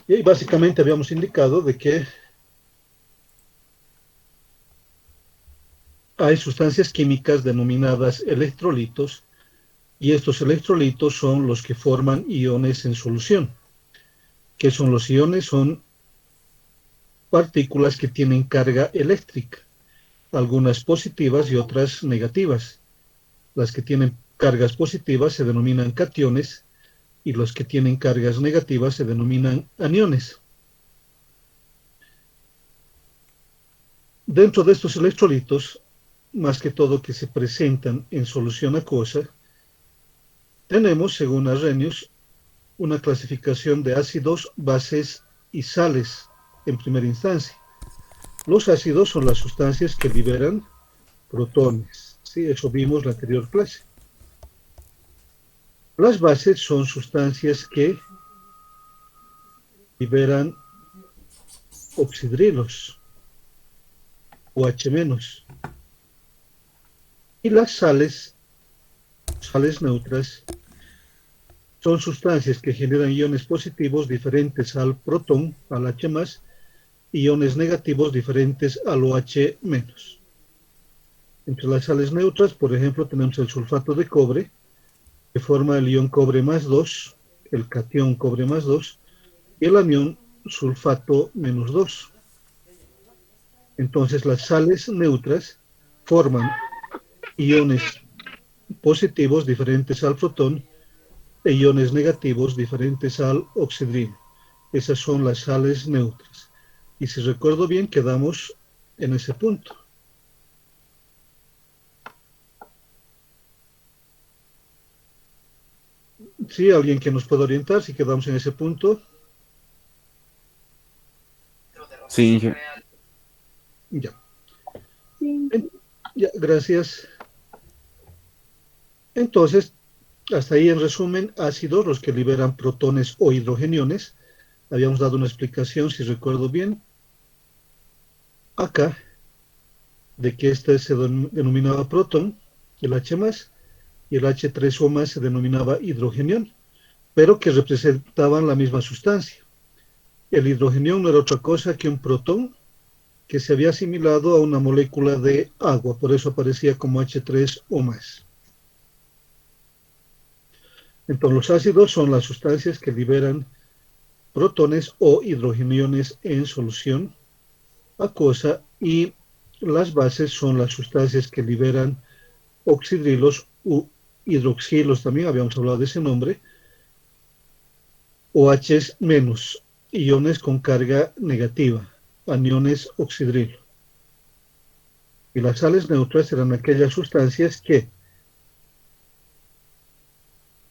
Y básicamente habíamos indicado de que hay sustancias químicas denominadas electrolitos y estos electrolitos son los que forman iones en solución. ¿Qué son los iones? Son partículas que tienen carga eléctrica, algunas positivas y otras negativas. Las que tienen cargas positivas se denominan cationes y los que tienen cargas negativas se denominan aniones. Dentro de estos electrolitos, más que todo que se presentan en solución acuosa, tenemos, según Arrhenius, una clasificación de ácidos, bases y sales en primera instancia. Los ácidos son las sustancias que liberan protones, ¿sí? Eso vimos en la anterior clase. Las bases son sustancias que liberan oxidrilos, OH-. Y las sales neutras, son sustancias que generan iones positivos diferentes al protón, al H+, y iones negativos diferentes al OH-. Entre las sales neutras, por ejemplo, tenemos el sulfato de cobre, que forma el ion cobre más 2, el catión cobre más 2, y el anión sulfato menos 2. Entonces, las sales neutras forman iones positivos diferentes al protón e iones negativos diferentes al oxidrilo. Esas son las sales neutras. Y si recuerdo bien, quedamos en ese punto. ¿Sí? ¿Alguien que nos pueda orientar si quedamos en ese punto? Sí, Ya. Ya, gracias. Entonces, hasta ahí en resumen, ácidos, los que liberan protones o hidrogeniones. Habíamos dado una explicación, si recuerdo bien, acá, de que este se denominaba protón, el H+, y el H3O+ se denominaba hidrogenión, pero que representaban la misma sustancia. El hidrogenión no era otra cosa que un protón que se había asimilado a una molécula de agua, por eso aparecía como H3O+. Entonces, los ácidos son las sustancias que liberan protones o hidrogeniones en solución acuosa y las bases son las sustancias que liberan oxidrilos u hidroxilos, también habíamos hablado de ese nombre, o H menos, iones con carga negativa, aniones oxidrilo. Y las sales neutras eran aquellas sustancias que,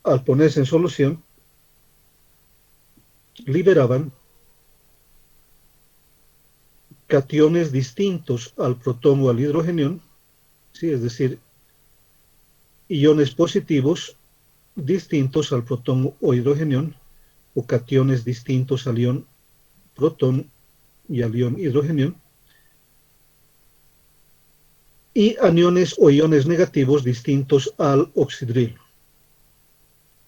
al ponerse en solución, liberaban cationes distintos al protón o al hidrogenión, ¿sí? Es decir, iones positivos distintos al protón o hidrogenión, o cationes distintos al ion protón y al ion hidrogenión, y aniones o iones negativos distintos al oxidrilo.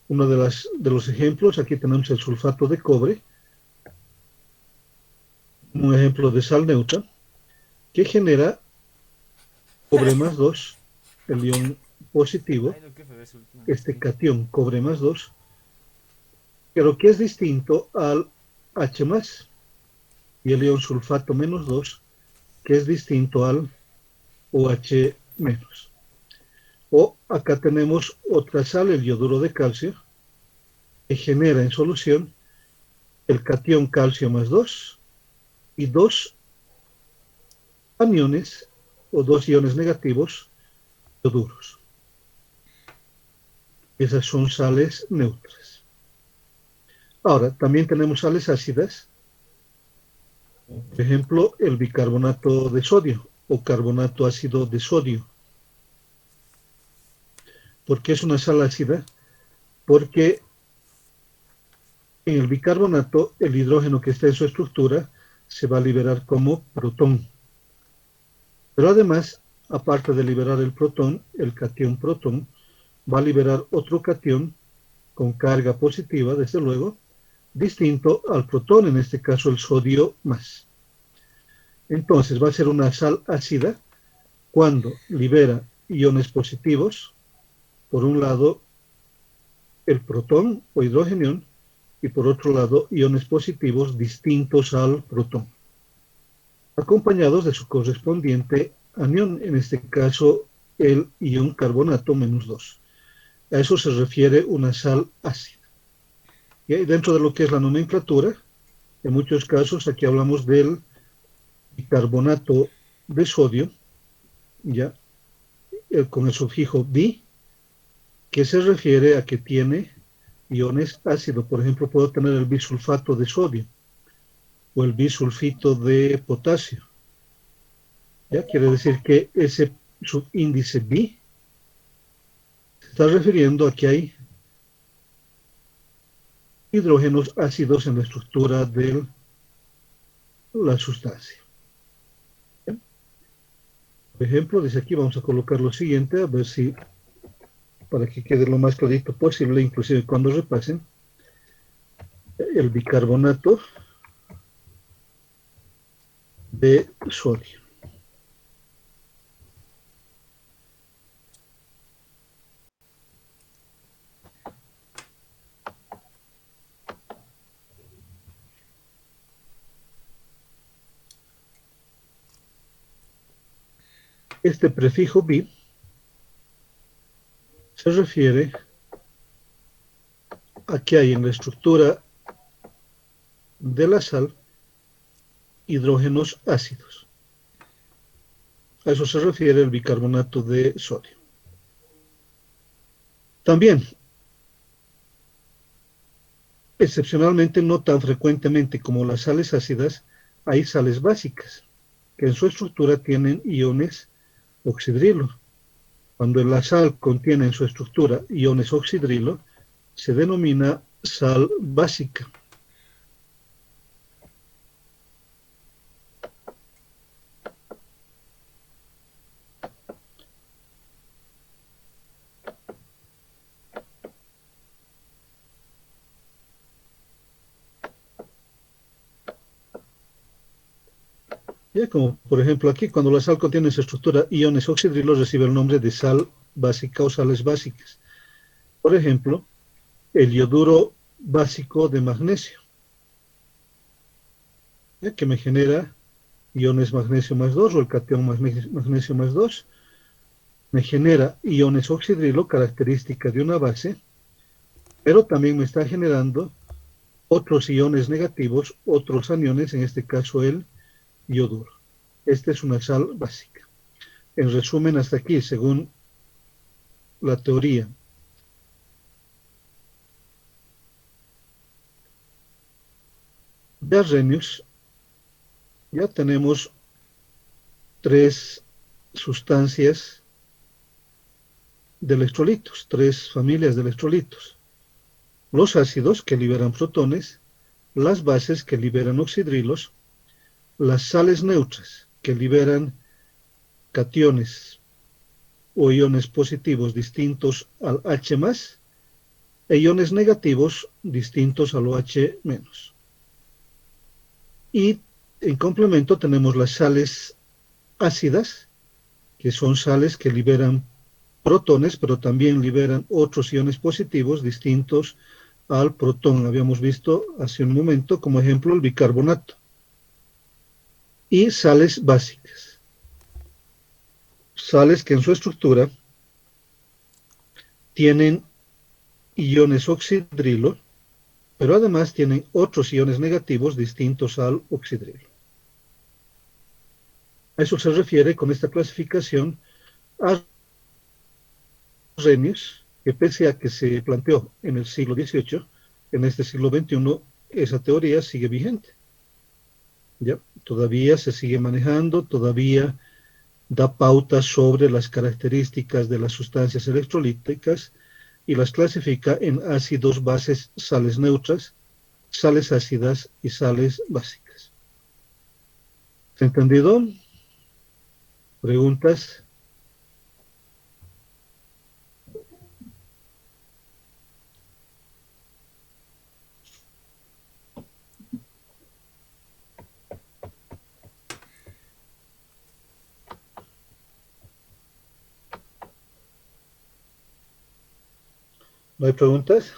Uno de los ejemplos, aquí tenemos el sulfato de cobre, un ejemplo de sal neutra, que genera cobre más 2, el ion positivo, este catión cobre más 2, pero que es distinto al H+, y el ion sulfato menos 2, que es distinto al OH-. O acá tenemos otra sal, el yoduro de calcio, que genera en solución el catión calcio más 2 y dos aniones o dos iones negativos yoduros. Esas son sales neutras. Ahora, también tenemos sales ácidas, por ejemplo, el bicarbonato de sodio o carbonato ácido de sodio. ¿Por qué es una sal ácida? Porque en el bicarbonato el hidrógeno que está en su estructura se va a liberar como protón. Pero además, aparte de liberar el protón, el catión protón va a liberar otro catión con carga positiva, desde luego, distinto al protón, en este caso el sodio más. Entonces va a ser una sal ácida cuando libera iones positivos, por un lado el protón o hidrogenión, y por otro lado iones positivos distintos al protón, acompañados de su correspondiente anión, en este caso el ion carbonato -2. A eso se refiere una sal ácida. Y dentro de lo que es la nomenclatura, en muchos casos aquí hablamos del bicarbonato de sodio, ya con el sufijo bi, que se refiere a que tiene iones ácidos. Por ejemplo, puedo tener el bisulfato de sodio o el bisulfito de potasio. ¿Ya? Quiere decir que ese subíndice bi se está refiriendo a que hay hidrógenos ácidos en la estructura de la sustancia. ¿Ya? Por ejemplo, desde aquí vamos a colocar lo siguiente, a ver si, para que quede lo más clarito posible, inclusive cuando repasen, el bicarbonato de sodio. Este prefijo bi se refiere a que hay en la estructura de la sal hidrógenos ácidos. A eso se refiere el bicarbonato de sodio. También, excepcionalmente, no tan frecuentemente como las sales ácidas, hay sales básicas, que en su estructura tienen iones oxidrilo. Cuando la sal contiene en su estructura iones oxidrilo, se denomina sal básica. Ya como por ejemplo aquí, cuando la sal contiene en su estructura iones oxidrilos, recibe el nombre de sal básica o sales básicas. Por ejemplo, el yoduro básico de magnesio, que me genera iones magnesio +2, o el catión magnesio +2, me genera iones oxidrilo, característica de una base, pero también me está generando otros iones negativos, otros aniones, en este caso el yoduro. Esta es una sal básica. En resumen, hasta aquí, según la teoría de Arrhenius, ya tenemos tres sustancias de electrolitos, tres familias de electrolitos. Los ácidos, que liberan protones, las bases, que liberan oxidrilos, las sales neutras, que liberan cationes o iones positivos distintos al H+, e iones negativos distintos al OH-. Y en complemento tenemos las sales ácidas, que son sales que liberan protones, pero también liberan otros iones positivos distintos al protón. Habíamos visto hace un momento como ejemplo el bicarbonato. Y sales básicas. Sales que en su estructura tienen iones oxidrilo, pero además tienen otros iones negativos distintos al oxidrilo. A eso se refiere con esta clasificación a Arrhenius, que pese a que se planteó en el siglo XVIII, en este siglo XXI, esa teoría sigue vigente. ¿Ya? Todavía se sigue manejando, todavía da pautas sobre las características de las sustancias electrolíticas y las clasifica en ácidos, bases, sales neutras, sales ácidas y sales básicas. ¿Se ha entendido? ¿Preguntas? ¿No hay preguntas?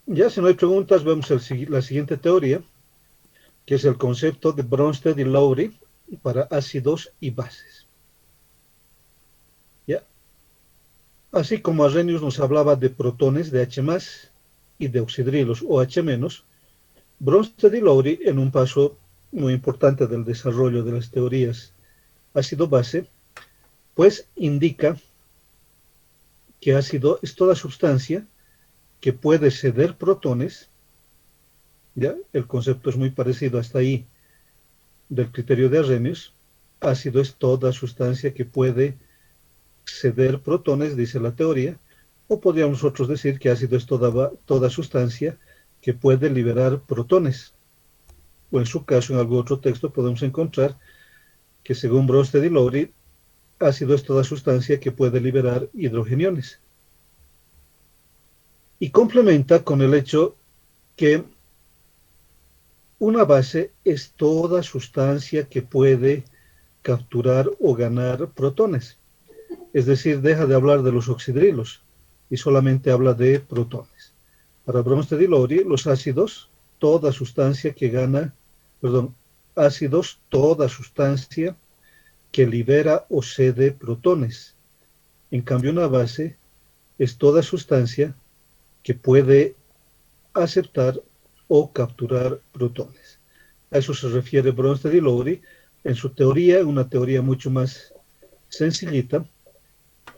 Ya, si no hay preguntas, vemos la siguiente teoría, que es el concepto de Bronsted y Lowry para ácidos y bases. ¿Ya? Así como Arrhenius nos hablaba de protones de H+, y de oxidrilos o H-, Bronsted y Lowry, en un paso muy importante del desarrollo de las teorías ácido-base, pues indica que ácido es toda sustancia que puede ceder protones. ¿Ya? El concepto es muy parecido hasta ahí del criterio de Arrhenius. Ácido es toda sustancia que puede ceder protones, dice la teoría, o podríamos nosotros decir que ácido es toda sustancia que puede liberar protones. O en su caso, en algún otro texto podemos encontrar que según Bronsted y Lowry, ácido es toda sustancia que puede liberar hidrogeniones. Y complementa con el hecho que una base es toda sustancia que puede capturar o ganar protones. Es decir, deja de hablar de los oxidrilos y solamente habla de protones. Para Bronsted y Lowry, los ácidos, toda sustancia que gana, perdón, ácidos, toda sustancia que libera o cede protones. En cambio, una base es toda sustancia que puede aceptar o capturar protones. A eso se refiere Bronsted y Lowry en su teoría, una teoría mucho más sencillita,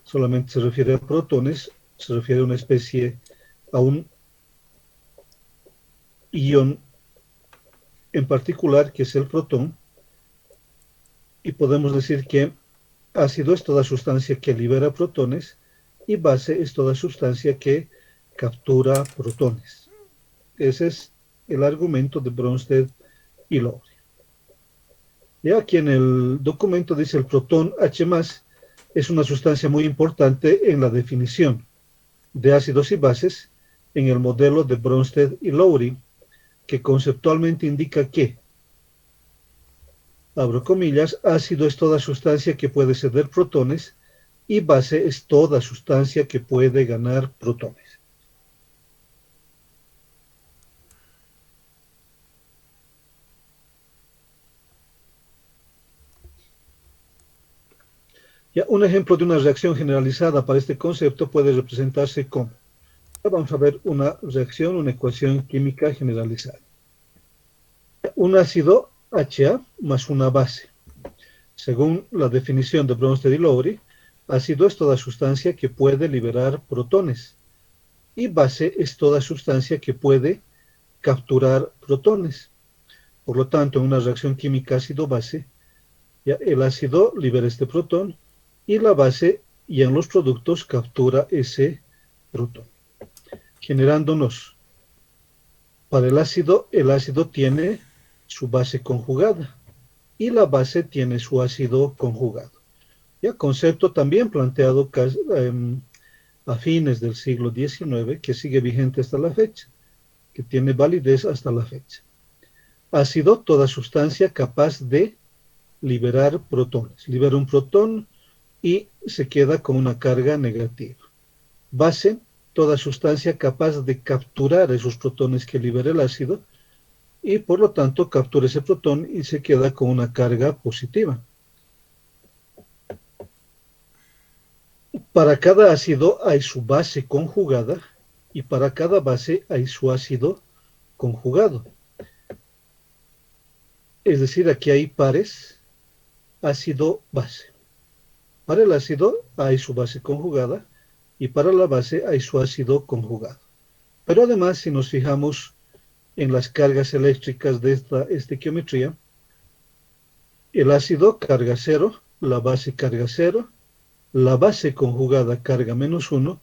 solamente se refiere a protones, se refiere a una especie, a un ion en particular que es el protón, y podemos decir que ácido es toda sustancia que libera protones y base es toda sustancia que captura protones. Ese es el argumento de Bronsted y Lowry. Ya aquí en el documento dice el protón H+, es una sustancia muy importante en la definición de ácidos y bases en el modelo de Bronsted y Lowry, que conceptualmente indica que, abro comillas, ácido es toda sustancia que puede ceder protones y base es toda sustancia que puede ganar protones. Ya, un ejemplo de una reacción generalizada para este concepto puede representarse como, vamos a ver una reacción, una ecuación química generalizada. Un ácido HA más una base. Según la definición de Bronsted y Lowry, ácido es toda sustancia que puede liberar protones y base es toda sustancia que puede capturar protones. Por lo tanto, en una reacción química ácido-base, el ácido libera este protón y la base y en los productos captura ese protón, generándonos para el ácido tiene su base conjugada y la base tiene su ácido conjugado. Ya concepto también planteado a fines del siglo XIX, que sigue vigente hasta la fecha, que tiene validez hasta la fecha. Ácido, toda sustancia capaz de liberar protones. Libera un protón y se queda con una carga negativa. Base, toda sustancia capaz de capturar esos protones que libera el ácido y por lo tanto captura ese protón y se queda con una carga positiva. Para cada ácido hay su base conjugada y para cada base hay su ácido conjugado. Es decir, aquí hay pares ácido-base. Para el ácido hay su base conjugada y para la base hay su ácido conjugado. Pero además, si nos fijamos en las cargas eléctricas de esta estequiometría, el ácido carga 0, la base carga 0, la base conjugada carga -1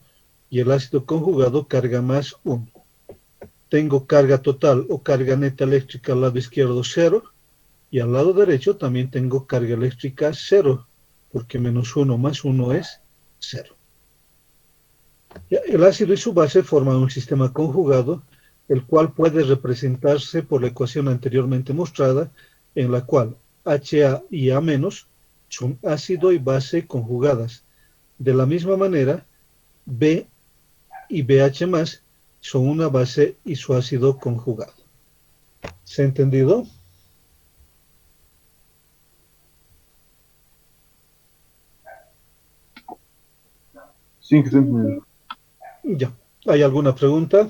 y el ácido conjugado carga +1. Tengo carga total o carga neta eléctrica al lado izquierdo 0 y al lado derecho también tengo carga eléctrica 0, porque -1 más 1 es 0. El ácido y su base forman un sistema conjugado, el cual puede representarse por la ecuación anteriormente mostrada, en la cual HA y A- son ácido y base conjugadas. De la misma manera, B y BH- son una base y su ácido conjugado. ¿Se ha entendido? Sí, que se entendido. Ya. ¿Hay alguna pregunta?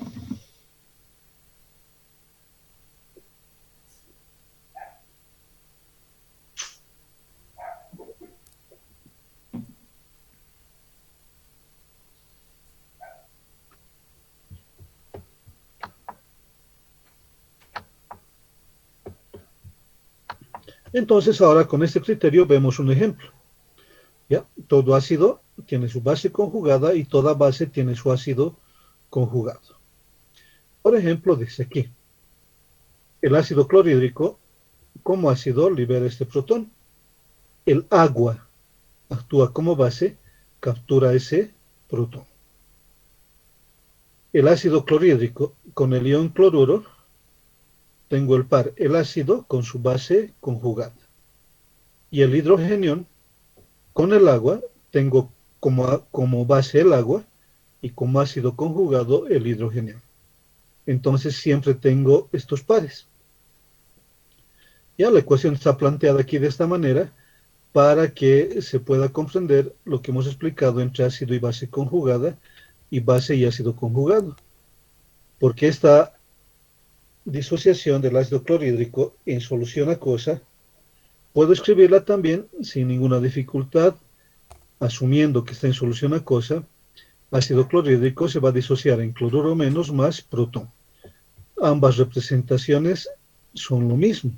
Entonces, ahora con este criterio vemos un ejemplo. ¿Ya? Todo ácido tiene su base conjugada y toda base tiene su ácido conjugado. Por ejemplo, dice aquí, el ácido clorhídrico, como ácido, libera este protón. El agua actúa como base, captura ese protón. El ácido clorhídrico con el ion cloruro, tengo el par, el ácido con su base conjugada. Y el hidrogenión con el agua, tengo como base el agua y como ácido conjugado el hidrogenión. Entonces siempre tengo estos pares. Ya la ecuación está planteada aquí de esta manera para que se pueda comprender lo que hemos explicado entre ácido y base conjugada y base y ácido conjugado. Porque esta disociación del ácido clorhídrico en solución acuosa, puedo escribirla también sin ninguna dificultad, asumiendo que está en solución acuosa. Ácido clorhídrico se va a disociar en cloruro menos más protón. Ambas representaciones son lo mismo,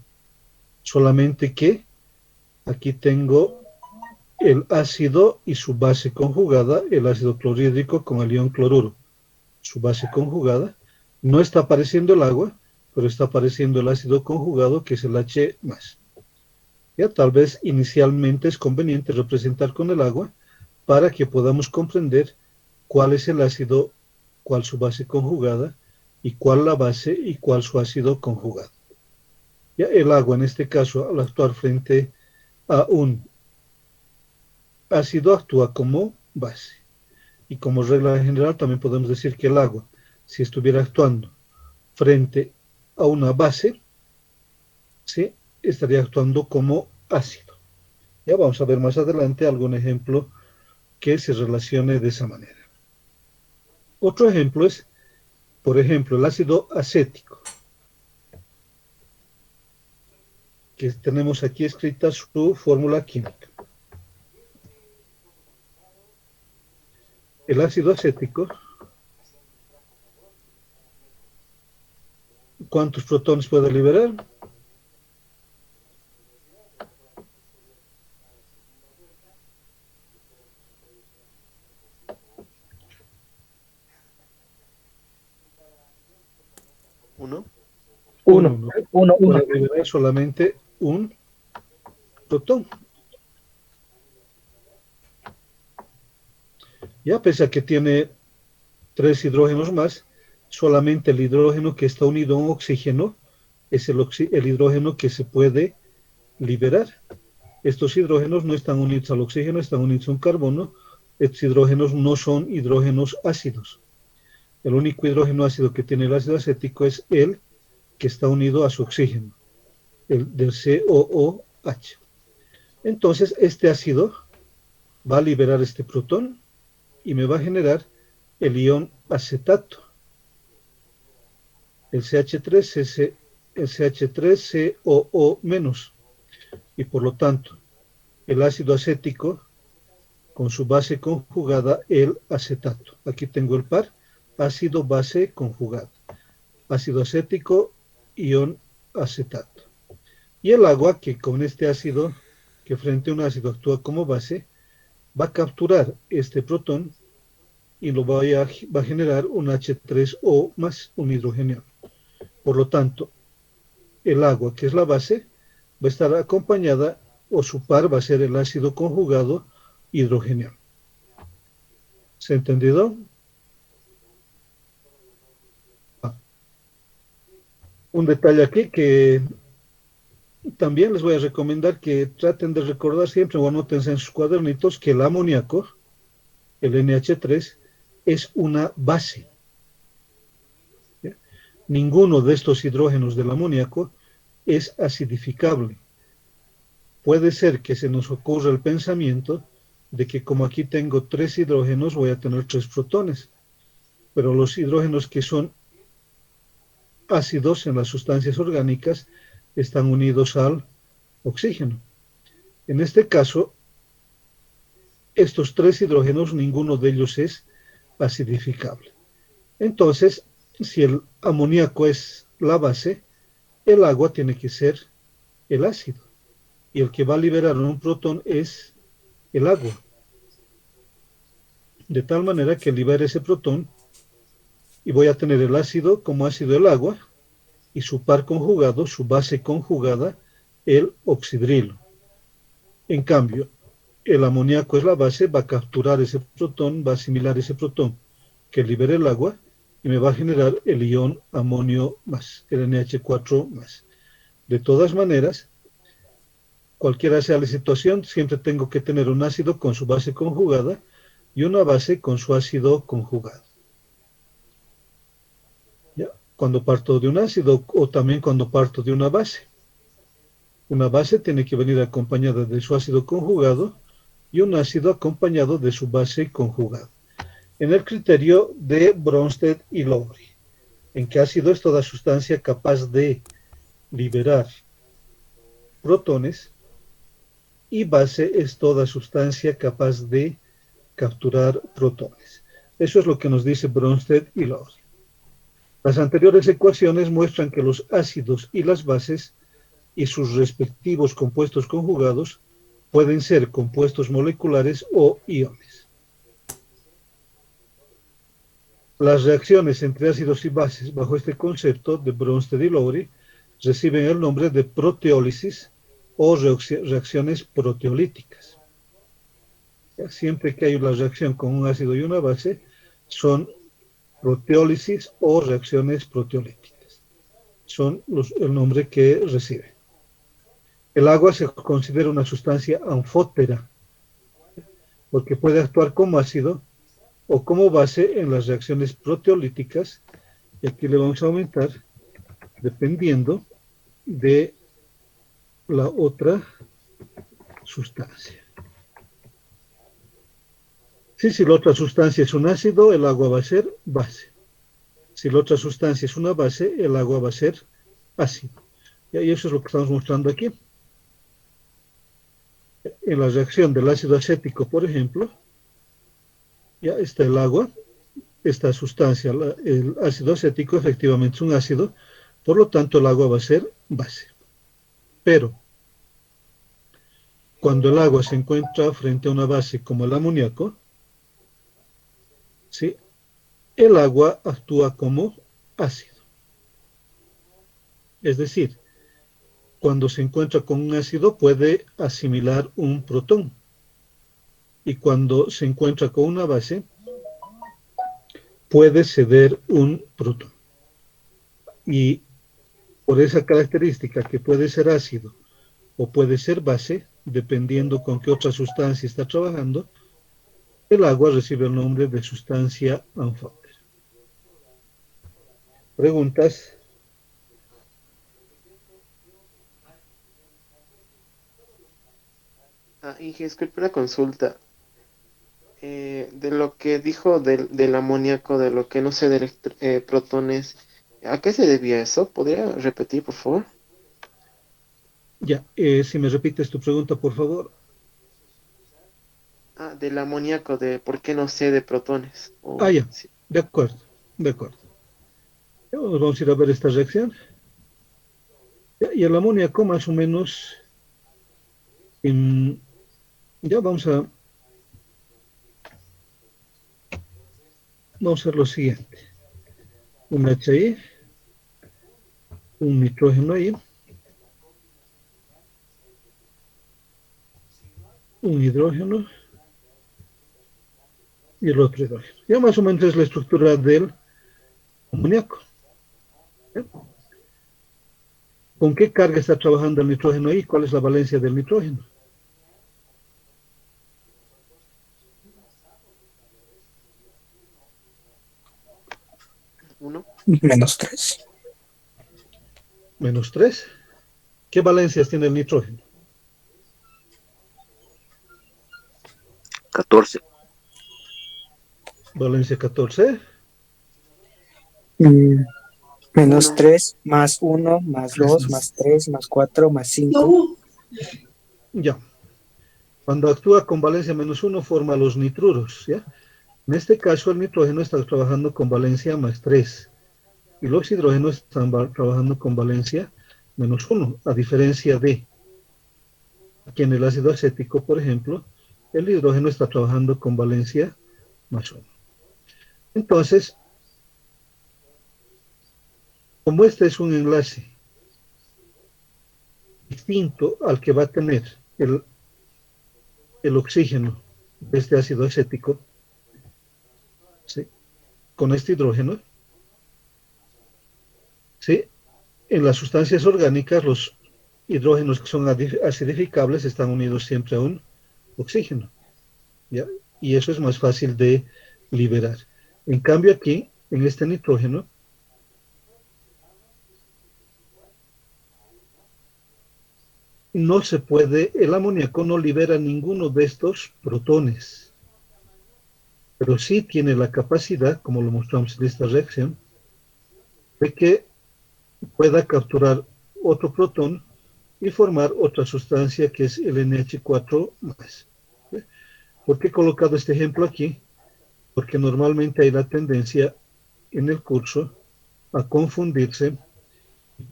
solamente que aquí tengo el ácido y su base conjugada, el ácido clorhídrico con el ion cloruro. Su base conjugada, no está apareciendo el agua, pero está apareciendo el ácido conjugado, que es el H+. Ya tal vez inicialmente es conveniente representar con el agua para que podamos comprender cuál es el ácido, cuál su base conjugada, y cuál la base y cuál su ácido conjugado. Ya el agua, en este caso, al actuar frente a un ácido, actúa como base. Y como regla general también podemos decir que el agua, si estuviera actuando frente a una base, ¿sí?, estaría actuando como ácido. Ya vamos a ver más adelante algún ejemplo que se relacione de esa manera. Otro ejemplo es, por ejemplo, el ácido acético, que tenemos aquí escrita su fórmula química. El ácido acético, ¿cuántos protones puede liberar? Uno. Uno, Uno, ¿no? uno, uno. Puede liberar solamente un protón. Ya pese a que tiene 3 hidrógenos más, solamente el hidrógeno que está unido a un oxígeno es el hidrógeno que se puede liberar. Estos hidrógenos no están unidos al oxígeno, están unidos a un carbono. Estos hidrógenos no son hidrógenos ácidos. El único hidrógeno ácido que tiene el ácido acético es el que está unido a su oxígeno, el del COOH. Entonces, este ácido va a liberar este protón y me va a generar el ion acetato, el CH3COO-, y por lo tanto, el ácido acético con su base conjugada, el acetato. Aquí tengo el par, ácido-base conjugado. Ácido acético, ion acetato. Y el agua, que con este ácido, que frente a un ácido actúa como base, va a capturar este protón y va a generar un H3O más un hidrógeno. Por lo tanto, el agua, que es la base, va a estar acompañada, o su par va a ser el ácido conjugado hidrógeno. ¿Se ha entendido? Un detalle aquí que también les voy a recomendar que traten de recordar siempre o anótense en sus cuadernitos que el amoníaco, el NH3, es una base. ¿Ya? Ninguno de estos hidrógenos del amoníaco es acidificable. Puede ser que se nos ocurra el pensamiento de que como aquí tengo 3 hidrógenos, voy a tener 3 protones, pero los hidrógenos que son ácidos en las sustancias orgánicas están unidos al oxígeno. En este caso, estos 3 hidrógenos, ninguno de ellos es acidificable. Entonces, si el amoníaco es la base, el agua tiene que ser el ácido. Y el que va a liberar un protón es el agua. De tal manera que libera ese protón y voy a tener el ácido como ácido el agua y su par conjugado, su base conjugada, el oxidrilo. En cambio, el amoníaco es la base, va a capturar ese protón, va a asimilar ese protón que libera el agua y me va a generar el ion amonio más, el NH4 más. De todas maneras, cualquiera sea la situación, siempre tengo que tener un ácido con su base conjugada y una base con su ácido conjugado. ¿Ya? Cuando parto de un ácido o también cuando parto de una base. Una base tiene que venir acompañada de su ácido conjugado y un ácido acompañado de su base conjugada. En el criterio de Bronsted y Lowry, en que ácido es toda sustancia capaz de liberar protones y base es toda sustancia capaz de capturar protones. Eso es lo que nos dice Bronsted y Lowry. Las anteriores ecuaciones muestran que los ácidos y las bases y sus respectivos compuestos conjugados pueden ser compuestos moleculares o iones. Las reacciones entre ácidos y bases bajo este concepto de Bronsted y Lowry reciben el nombre de proteólisis o reacciones proteolíticas. Siempre que hay una reacción con un ácido y una base, son proteólisis o reacciones proteolíticas. Son el nombre que reciben. El agua se considera una sustancia anfótera porque puede actuar como ácido o como base en las reacciones proteolíticas, y aquí le vamos a aumentar dependiendo de la otra sustancia. Si la otra sustancia es un ácido, el agua va a ser base. Si la otra sustancia es una base, el agua va a ser ácido. Y eso es lo que estamos mostrando aquí. En la reacción del ácido acético, por ejemplo, ya está el agua, esta sustancia, el ácido acético, efectivamente es un ácido, por lo tanto el agua va a ser base. Pero cuando el agua se encuentra frente a una base como el amoníaco, ¿sí?, el agua actúa como ácido. Es decir, cuando se encuentra con un ácido puede asimilar un protón. Y cuando se encuentra con una base, puede ceder un protón. Y por esa característica que puede ser ácido o puede ser base, dependiendo con qué otra sustancia está trabajando, el agua recibe el nombre de sustancia anfótera. ¿Preguntas? Inge, disculpe la consulta. De lo que dijo del amoníaco, de lo que no sé de protones, ¿a qué se debía eso? ¿Podría repetir, por favor? Ya, si me repites tu pregunta, por favor. Del amoníaco, de por qué no sé de protones. Ya, Sí. de acuerdo, de acuerdo. Ya, vamos a ir a ver esta reacción. Ya, y el amoníaco más o menos, ya vamos a hacer lo siguiente. Un H ahí, un nitrógeno ahí, un hidrógeno y el otro hidrógeno. Ya más o menos es la estructura del amoníaco. ¿Ya? ¿Con qué carga está trabajando el nitrógeno ahí? ¿Cuál es la valencia del nitrógeno? Uno. -3. -3. ¿Qué valencias tiene el nitrógeno? 14. Valencia 14. -3, +1, +2, +3, +4, +5. Ya. Cuando actúa con valencia -1 forma los nitruros, ¿ya? En este caso el nitrógeno está trabajando con valencia +3 y los hidrógenos están trabajando con valencia -1, a diferencia de aquí en el ácido acético, por ejemplo, el hidrógeno está trabajando con valencia +1. Entonces, como este es un enlace distinto al que va a tener el oxígeno de este ácido acético, ¿sí?, con este hidrógeno, ¿sí?, en las sustancias orgánicas los hidrógenos que son acidificables están unidos siempre a un oxígeno, ¿ya? Y eso es más fácil de liberar. En cambio aquí, en este nitrógeno, no se puede, el amoníaco no libera ninguno de estos protones, pero sí tiene la capacidad, como lo mostramos en esta reacción, de que pueda capturar otro protón y formar otra sustancia que es el NH4+. ¿Por qué he colocado este ejemplo aquí? Porque normalmente hay la tendencia en el curso a confundirse.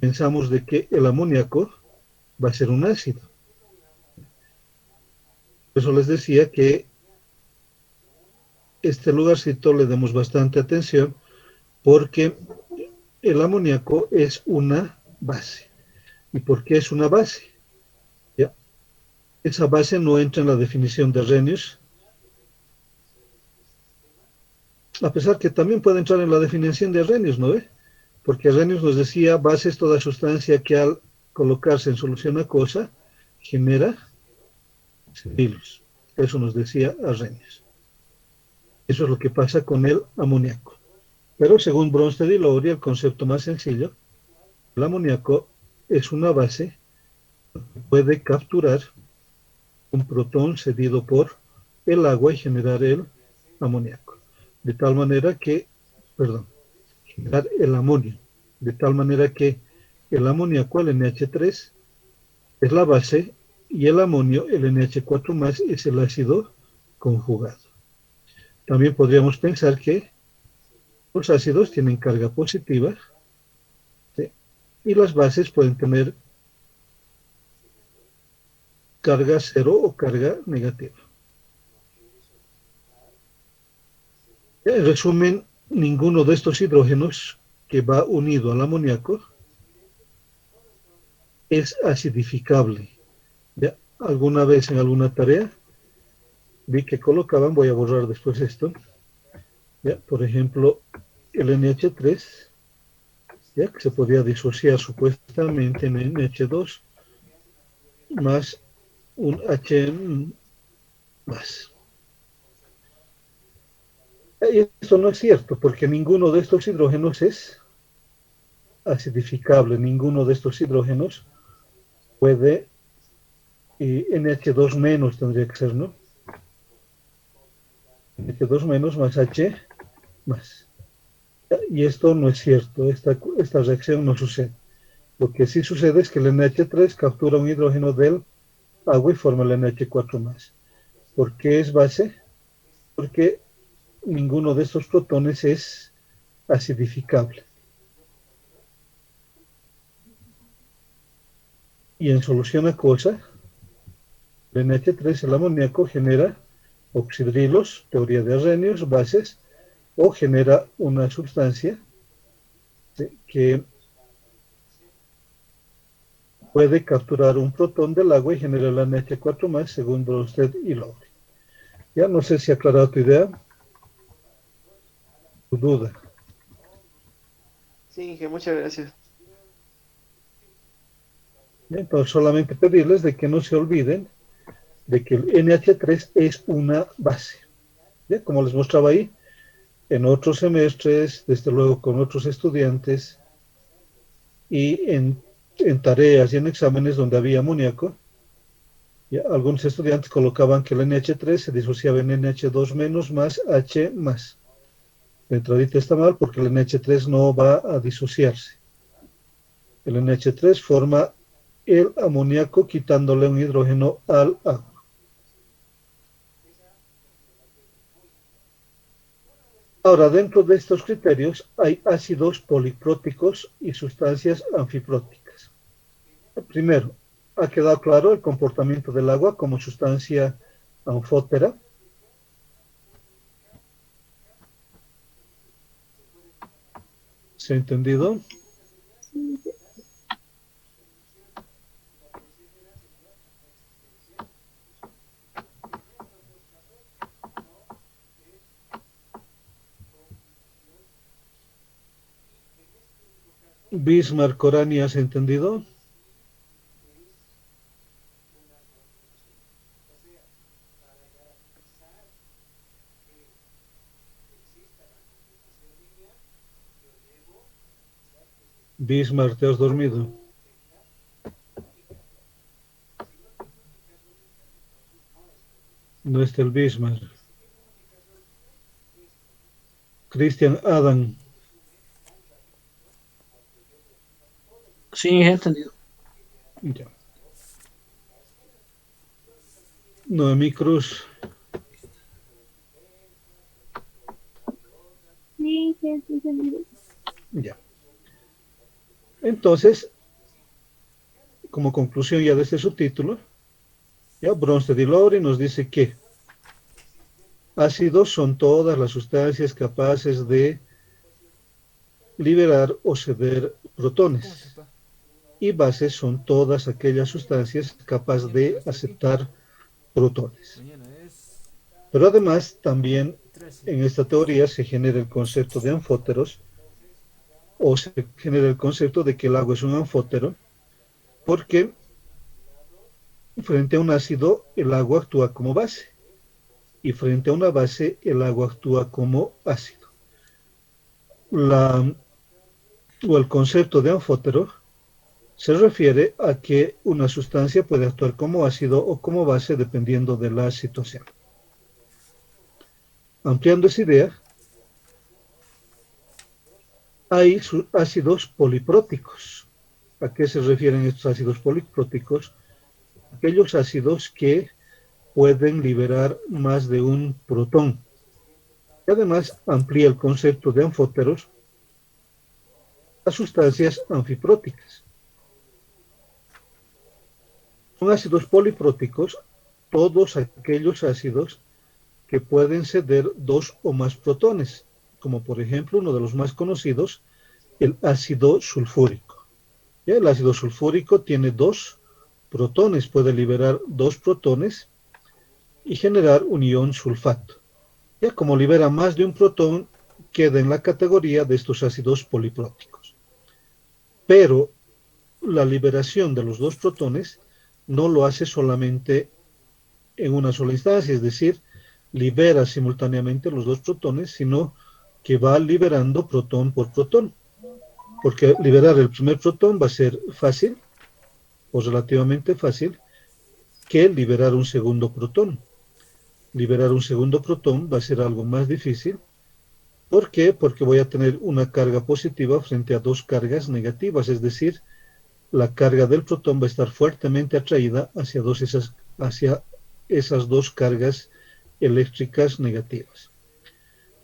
Pensamos de que el amoníaco va a ser un ácido. Por eso les decía que este lugarcito le demos bastante atención porque el amoníaco es una base. ¿Y por qué es una base? ¿Ya? Esa base no entra en la definición de Arrhenius, a pesar que también puede entrar en la definición de Arrhenius, ¿no ve? Porque Arrhenius nos decía, base es toda sustancia que al colocarse en solución acuosa genera hilos. Eso nos decía Arrhenius. Eso es lo que pasa con el amoníaco. Pero según Bronsted y Lowry, el concepto más sencillo, el amoníaco es una base que puede capturar un protón cedido por el agua y generar el amoníaco. De tal manera que, generar el amonio. De tal manera que el amoníaco, el NH3, es la base y el amonio, el NH4+, es el ácido conjugado. También podríamos pensar que los ácidos tienen carga positiva, ¿sí?, y las bases pueden tener carga cero o carga negativa. En resumen, ninguno de estos hidrógenos que va unido al amoníaco es acidificable. ¿Ya? Alguna vez en alguna tarea vi que colocaban, voy a borrar después esto, ¿ya?, por ejemplo, el NH3, ¿ya?, que se podía disociar supuestamente en NH2 más un H más. Y esto no es cierto, porque ninguno de estos hidrógenos es acidificable, ninguno de estos hidrógenos puede, NH2 menos tendría que ser, ¿no? NH2 menos más H más. Y esto no es cierto, esta reacción no sucede. Lo que sí sucede es que el NH3 captura un hidrógeno del agua y forma el NH4+. ¿Por qué es base? Porque ninguno de estos protones es acidificable. Y en solución acuosa, el NH3, el amoníaco, genera oxidrilos, teoría de Arrhenius, bases, o genera una sustancia, ¿sí?, que puede capturar un protón del agua y generar el NH4+, según Bronsted y Lowry. Ya no sé si ha aclarado tu idea, tu duda. Sí, Inge, muchas gracias. Entonces, solamente pedirles de que no se olviden de que el NH3 es una base. ¿Ya? Como les mostraba ahí, en otros semestres, desde luego con otros estudiantes, y en tareas y en exámenes donde había amoníaco, ¿ya? Algunos estudiantes colocaban que el NH3 se disociaba en NH2 menos más H más. La entradita está mal porque el NH3 no va a disociarse. El NH3 forma el amoníaco quitándole un hidrógeno al agua. Ahora, dentro de estos criterios hay ácidos polipróticos y sustancias anfipróticas. Primero, ha quedado claro el comportamiento del agua como sustancia anfótera. ¿Se ha entendido? Bismarck, Corani, ¿has entendido? Bismarck, ¿te has dormido? No está el Bismarck. Christian Adam. Sí, he entendido. Ya. Noemí Cruz. Sí, sí, sí, entendido. Ya. Entonces, como conclusión ya de este subtítulo, ya Bronsted y Lowry nos dice que ácidos son todas las sustancias capaces de liberar o ceder protones. Y bases son todas aquellas sustancias capaces de aceptar protones. Pero además, también en esta teoría se genera el concepto de anfóteros, o se genera el concepto de que el agua es un anfótero, porque frente a un ácido el agua actúa como base, y frente a una base el agua actúa como ácido. El concepto de anfótero se refiere a que una sustancia puede actuar como ácido o como base dependiendo de la situación. Ampliando esa idea, hay ácidos polipróticos. ¿A qué se refieren estos ácidos polipróticos? Aquellos ácidos que pueden liberar más de un protón. Y además amplía el concepto de anfóteros a sustancias anfipróticas. Son ácidos polipróticos todos aquellos ácidos que pueden ceder dos o más protones, como por ejemplo uno de los más conocidos, el ácido sulfúrico. ¿Ya? El ácido sulfúrico tiene dos protones, puede liberar dos protones y generar un ion sulfato. Ya como libera más de un protón, queda en la categoría de estos ácidos polipróticos. Pero la liberación de los dos protones no lo hace solamente en una sola instancia, es decir, libera simultáneamente los dos protones, sino que va liberando protón por protón. Porque liberar el primer protón va a ser fácil, o relativamente fácil, que liberar un segundo protón. Liberar un segundo protón va a ser algo más difícil. ¿Por qué? Porque voy a tener una carga positiva frente a dos cargas negativas, es decir, la carga del protón va a estar fuertemente atraída hacia esas dos cargas eléctricas negativas.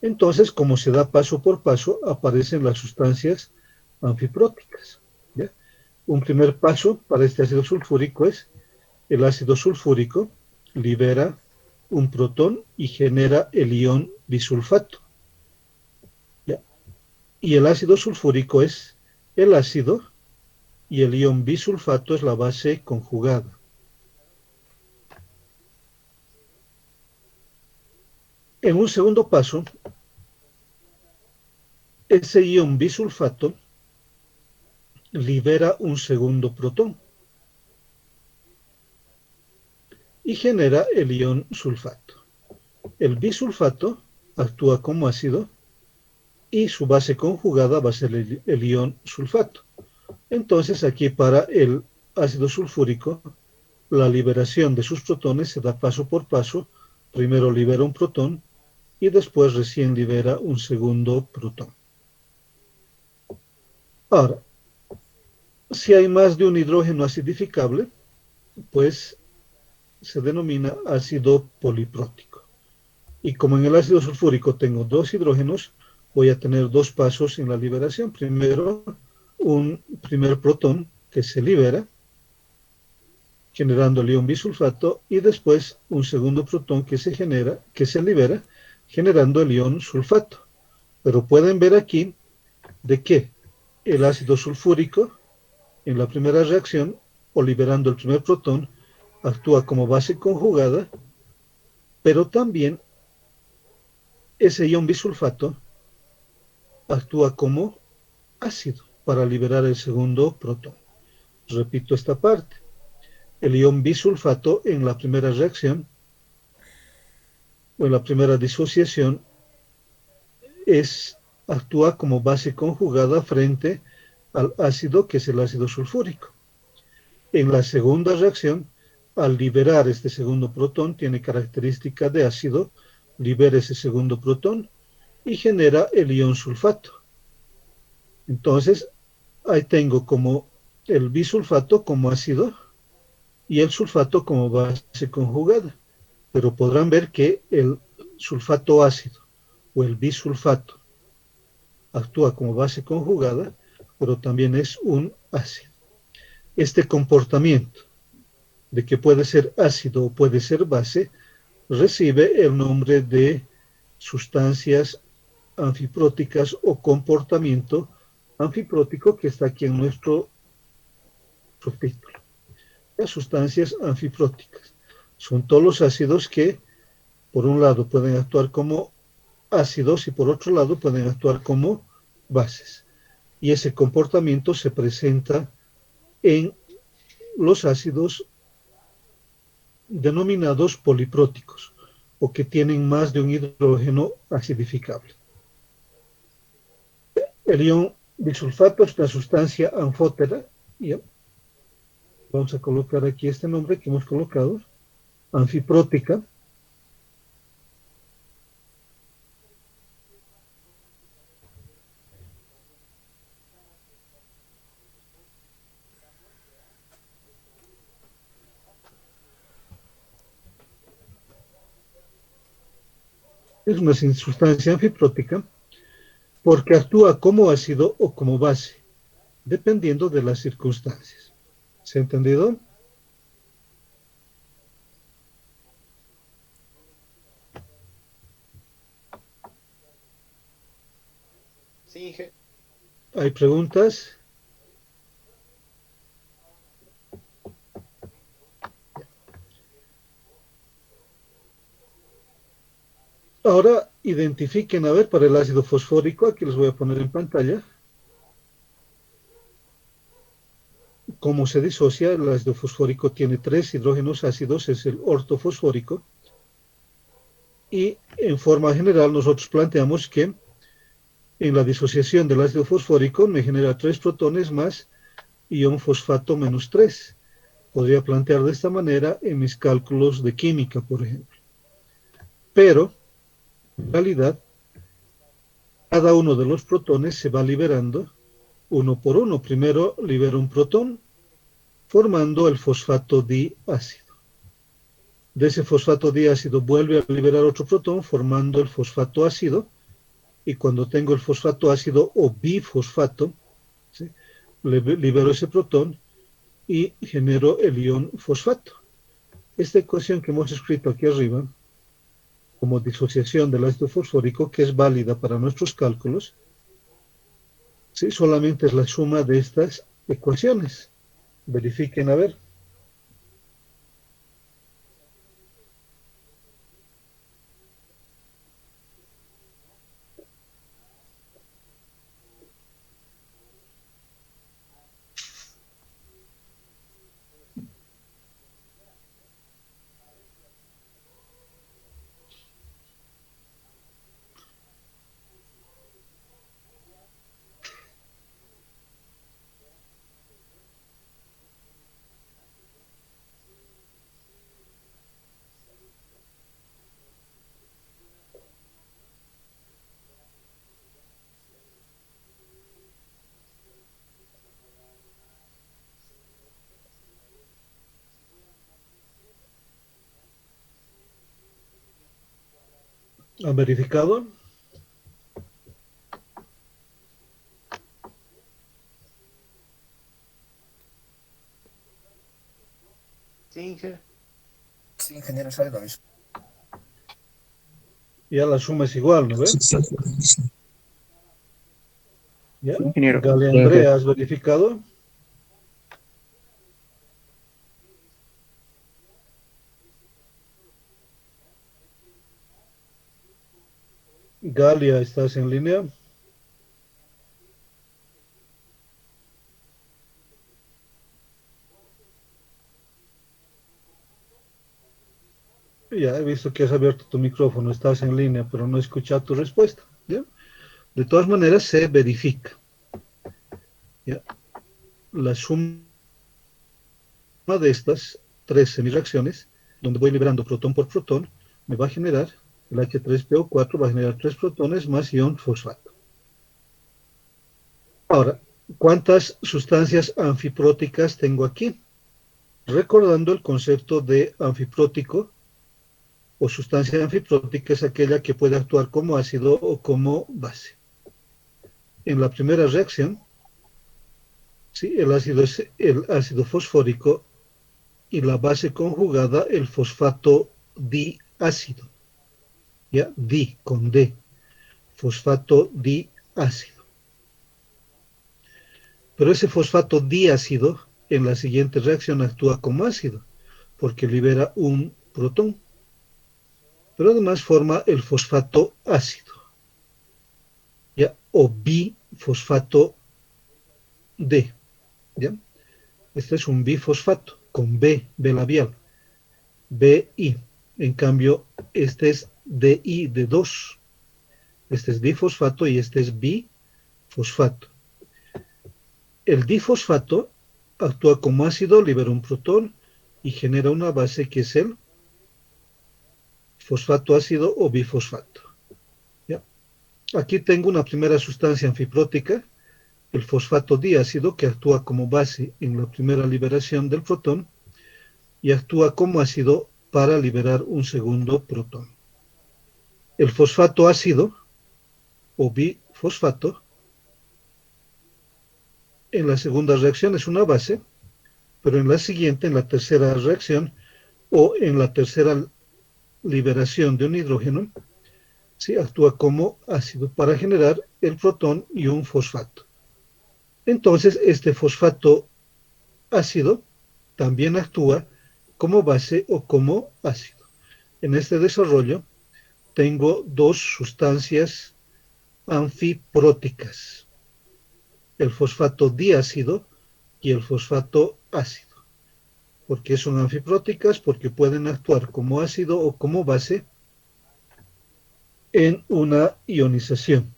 Entonces, como se da paso por paso, aparecen las sustancias anfipróticas. ¿Ya? Un primer paso para este ácido sulfúrico es el ácido sulfúrico libera un protón y genera el ion bisulfato. ¿Ya? Y el ácido sulfúrico es el ácido y el ion bisulfato es la base conjugada. En un segundo paso, ese ion bisulfato libera un segundo protón. y genera el ion sulfato. El bisulfato actúa como ácido y su base conjugada va a ser el ion sulfato. Entonces aquí para el ácido sulfúrico, la liberación de sus protones se da paso por paso. Primero libera un protón y después recién libera un segundo protón. Ahora, si hay más de un hidrógeno acidificable, pues se denomina ácido poliprótico. Y como en el ácido sulfúrico tengo dos hidrógenos, voy a tener dos pasos en la liberación. Primero, un primer protón que se libera, generando el ion bisulfato, y después un segundo protón que se libera, generando el ion sulfato. Pero pueden ver aquí de que el ácido sulfúrico, en la primera reacción, o liberando el primer protón, actúa como base conjugada, pero también ese ion bisulfato actúa como ácido para liberar el segundo protón. Repito esta parte. El ion bisulfato en la primera reacción o en la primera disociación actúa como base conjugada frente al ácido que es el ácido sulfúrico. En la segunda reacción, al liberar este segundo protón, tiene característica de ácido, libera ese segundo protón y genera el ion sulfato. Entonces, ahí tengo como el bisulfato como ácido y el sulfato como base conjugada. Pero podrán ver que el sulfato ácido o el bisulfato actúa como base conjugada, pero también es un ácido. Este comportamiento de que puede ser ácido o puede ser base recibe el nombre de sustancias anfipróticas o comportamiento anfiprótico que está aquí en nuestro subtítulo. Las sustancias anfipróticas son todos los ácidos que por un lado pueden actuar como ácidos y por otro lado pueden actuar como bases. Y ese comportamiento se presenta en los ácidos denominados polipróticos o que tienen más de un hidrógeno acidificable. El ion bisulfato es una sustancia anfótera. ¿Ya? Vamos a colocar aquí este nombre que hemos colocado, anfiprótica. Es una sustancia anfiprótica porque actúa como ácido o como base, dependiendo de las circunstancias. ¿Se ha entendido? Sí, ¿Hay preguntas? Ahora identifiquen, a ver, para el ácido fosfórico, aquí les voy a poner en pantalla, cómo se disocia. El ácido fosfórico tiene 3 hidrógenos ácidos, es el ortofosfórico, y en forma general nosotros planteamos que en la disociación del ácido fosfórico me genera 3 protones más ion fosfato menos 3. Podría plantear de esta manera en mis cálculos de química, por ejemplo. Pero, en realidad, cada uno de los protones se va liberando uno por uno. Primero libera un protón, formando el fosfato diácido. De ese fosfato diácido vuelve a liberar otro protón, formando el fosfato ácido. Y cuando tengo el fosfato ácido o bifosfato, ¿sí?, libero ese protón y genero el ion fosfato. Esta ecuación que hemos escrito aquí arriba, como disociación del ácido fosfórico, que es válida para nuestros cálculos, ¿sí?, solamente es la suma de estas ecuaciones. Verifiquen a ver. ¿Han verificado? Sí, Sí, ingeniero, sabe lo mismo. Ya la suma es igual, ¿no ve? Sí, sí. ¿Ya? Ingeniero. Gale Andrea, ¿has verificado? Galia, ¿estás en línea? Ya he visto que has abierto tu micrófono, estás en línea, pero no he escuchado tu respuesta. ¿Ya? De todas maneras, se verifica. ¿Ya? La suma de estas tres semireacciones, donde voy liberando protón por protón, me va a generar el H3PO4, va a generar 3 protones más ion fosfato. Ahora, ¿cuántas sustancias anfipróticas tengo aquí? Recordando el concepto de anfiprótico o sustancia anfiprótica es aquella que puede actuar como ácido o como base. En la primera reacción, ¿sí? El ácido es el ácido fosfórico y la base conjugada el fosfato diácido. ¿Ya? Di con D, fosfato diácido. Pero ese fosfato diácido en la siguiente reacción actúa como ácido porque libera un protón. Pero además forma el fosfato ácido, ¿ya? O bifosfato D, ¿ya? Este es un bifosfato con B labial, BI. En cambio, este es DI de 2. Este es difosfato y este es bifosfato. El difosfato actúa como ácido, libera un protón y genera una base que es el fosfato ácido o bifosfato. ¿Ya? Aquí tengo una primera sustancia anfiprótica, el fosfato diácido, que actúa como base en la primera liberación del protón y actúa como ácido para liberar un segundo protón. El fosfato ácido o bifosfato en la segunda reacción es una base, pero en la siguiente, en la tercera reacción o en la tercera liberación de un hidrógeno, ¿sí? Actúa como ácido para generar el protón y un fosfato. Entonces, este fosfato ácido también actúa como base o como ácido. En este desarrollo tengo dos sustancias anfipróticas, el fosfato diácido y el fosfato ácido. ¿Por qué son anfipróticas? Porque pueden actuar como ácido o como base en una ionización.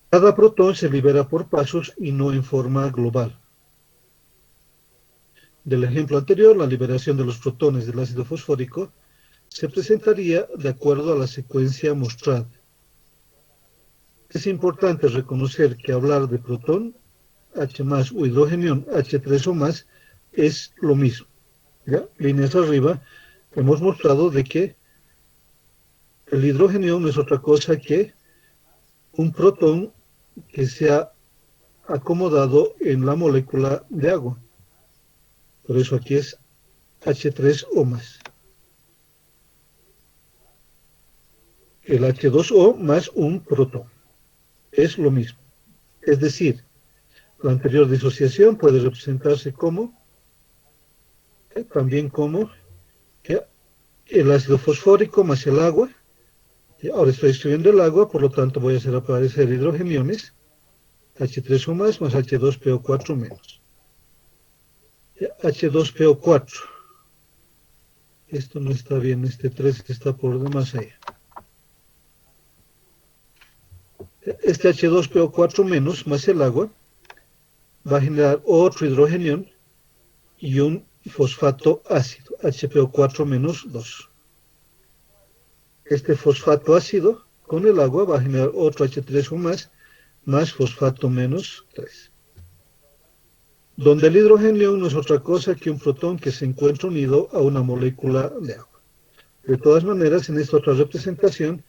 Cada protón se libera por pasos y no en forma global. Del ejemplo anterior, la liberación de los protones del ácido fosfórico se presentaría de acuerdo a la secuencia mostrada. Es importante reconocer que hablar de protón, H más o hidrogenión H3 o más es lo mismo. ¿Ya? Líneas arriba hemos mostrado de que el hidrogenión no es otra cosa que un protón que se ha acomodado en la molécula de agua. Por eso aquí es H3 o más. El H2O más un protón. Es lo mismo. Es decir, la anterior disociación puede representarse como, también como el ácido fosfórico más el agua. Ahora estoy escribiendo el agua, por lo tanto voy a hacer aparecer hidrogeniones, H3O más H2PO4 menos. H2PO4. Esto no está bien, este 3 está por demás allá. Este H2PO4 menos más el agua va a generar otro hidrogenión y un fosfato ácido, HPO4 menos 2. Este fosfato ácido con el agua va a generar otro H3O más fosfato menos 3. Donde el hidrogenio no es otra cosa que un protón que se encuentra unido a una molécula de agua. De todas maneras, en esta otra representación,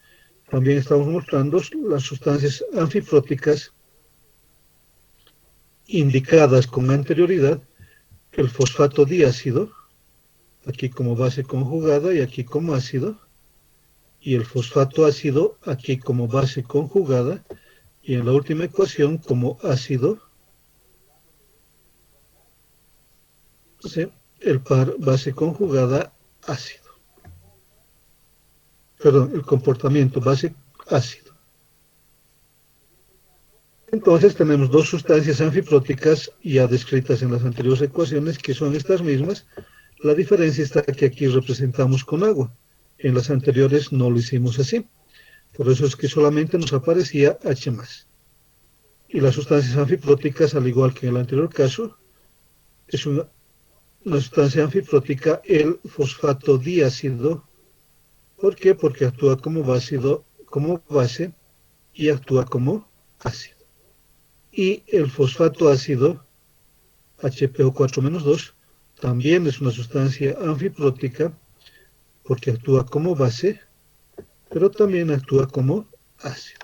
también estamos mostrando las sustancias anfipróticas indicadas con anterioridad, el fosfato diácido, aquí como base conjugada y aquí como ácido, y el fosfato ácido aquí como base conjugada, y en la última ecuación como ácido, ¿sí? El par base conjugada ácido. Perdón, el comportamiento base ácido. Entonces tenemos dos sustancias anfipróticas ya descritas en las anteriores ecuaciones, que son estas mismas. La diferencia está que aquí representamos con agua. En las anteriores no lo hicimos así. Por eso es que solamente nos aparecía H+. Y las sustancias anfipróticas, al igual que en el anterior caso, es una sustancia anfiprótica, el fosfato diácido. ¿Por qué? Porque actúa como base y actúa como ácido. Y el fosfato ácido, HPO4-2, también es una sustancia anfiprótica porque actúa como base, pero también actúa como ácido.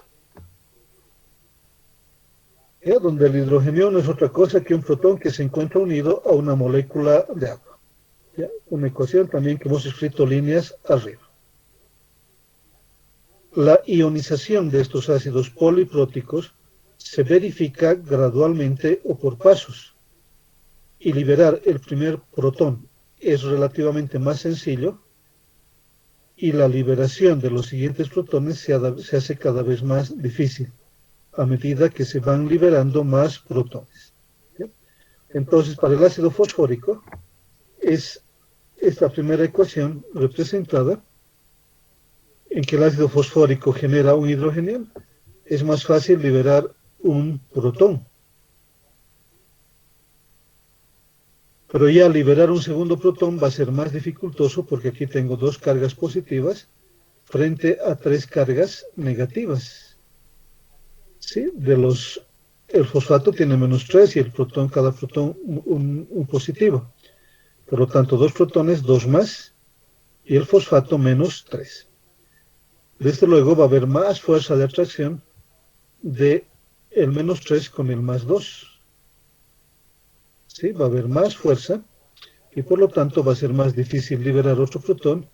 ¿Ya? Donde el hidrogenio no es otra cosa que un protón que se encuentra unido a una molécula de agua. ¿Ya? Una ecuación también que hemos escrito líneas arriba. La ionización de estos ácidos polipróticos se verifica gradualmente o por pasos, y liberar el primer protón es relativamente más sencillo, y la liberación de los siguientes protones se hace cada vez más difícil a medida que se van liberando más protones. ¿Sí? Entonces, para el ácido fosfórico es esta primera ecuación representada en que el ácido fosfórico genera un hidrogenio. Es más fácil liberar un protón. Pero ya liberar un segundo protón va a ser más dificultoso porque aquí tengo dos cargas positivas frente a tres cargas negativas. ¿Sí? El fosfato tiene -3 y el protón, cada protón un positivo. Por lo tanto, dos protones, 2 más, y el fosfato -3. Desde luego va a haber más fuerza de atracción de el -3 con el +2. ¿Sí? Va a haber más fuerza y por lo tanto va a ser más difícil liberar otro protón.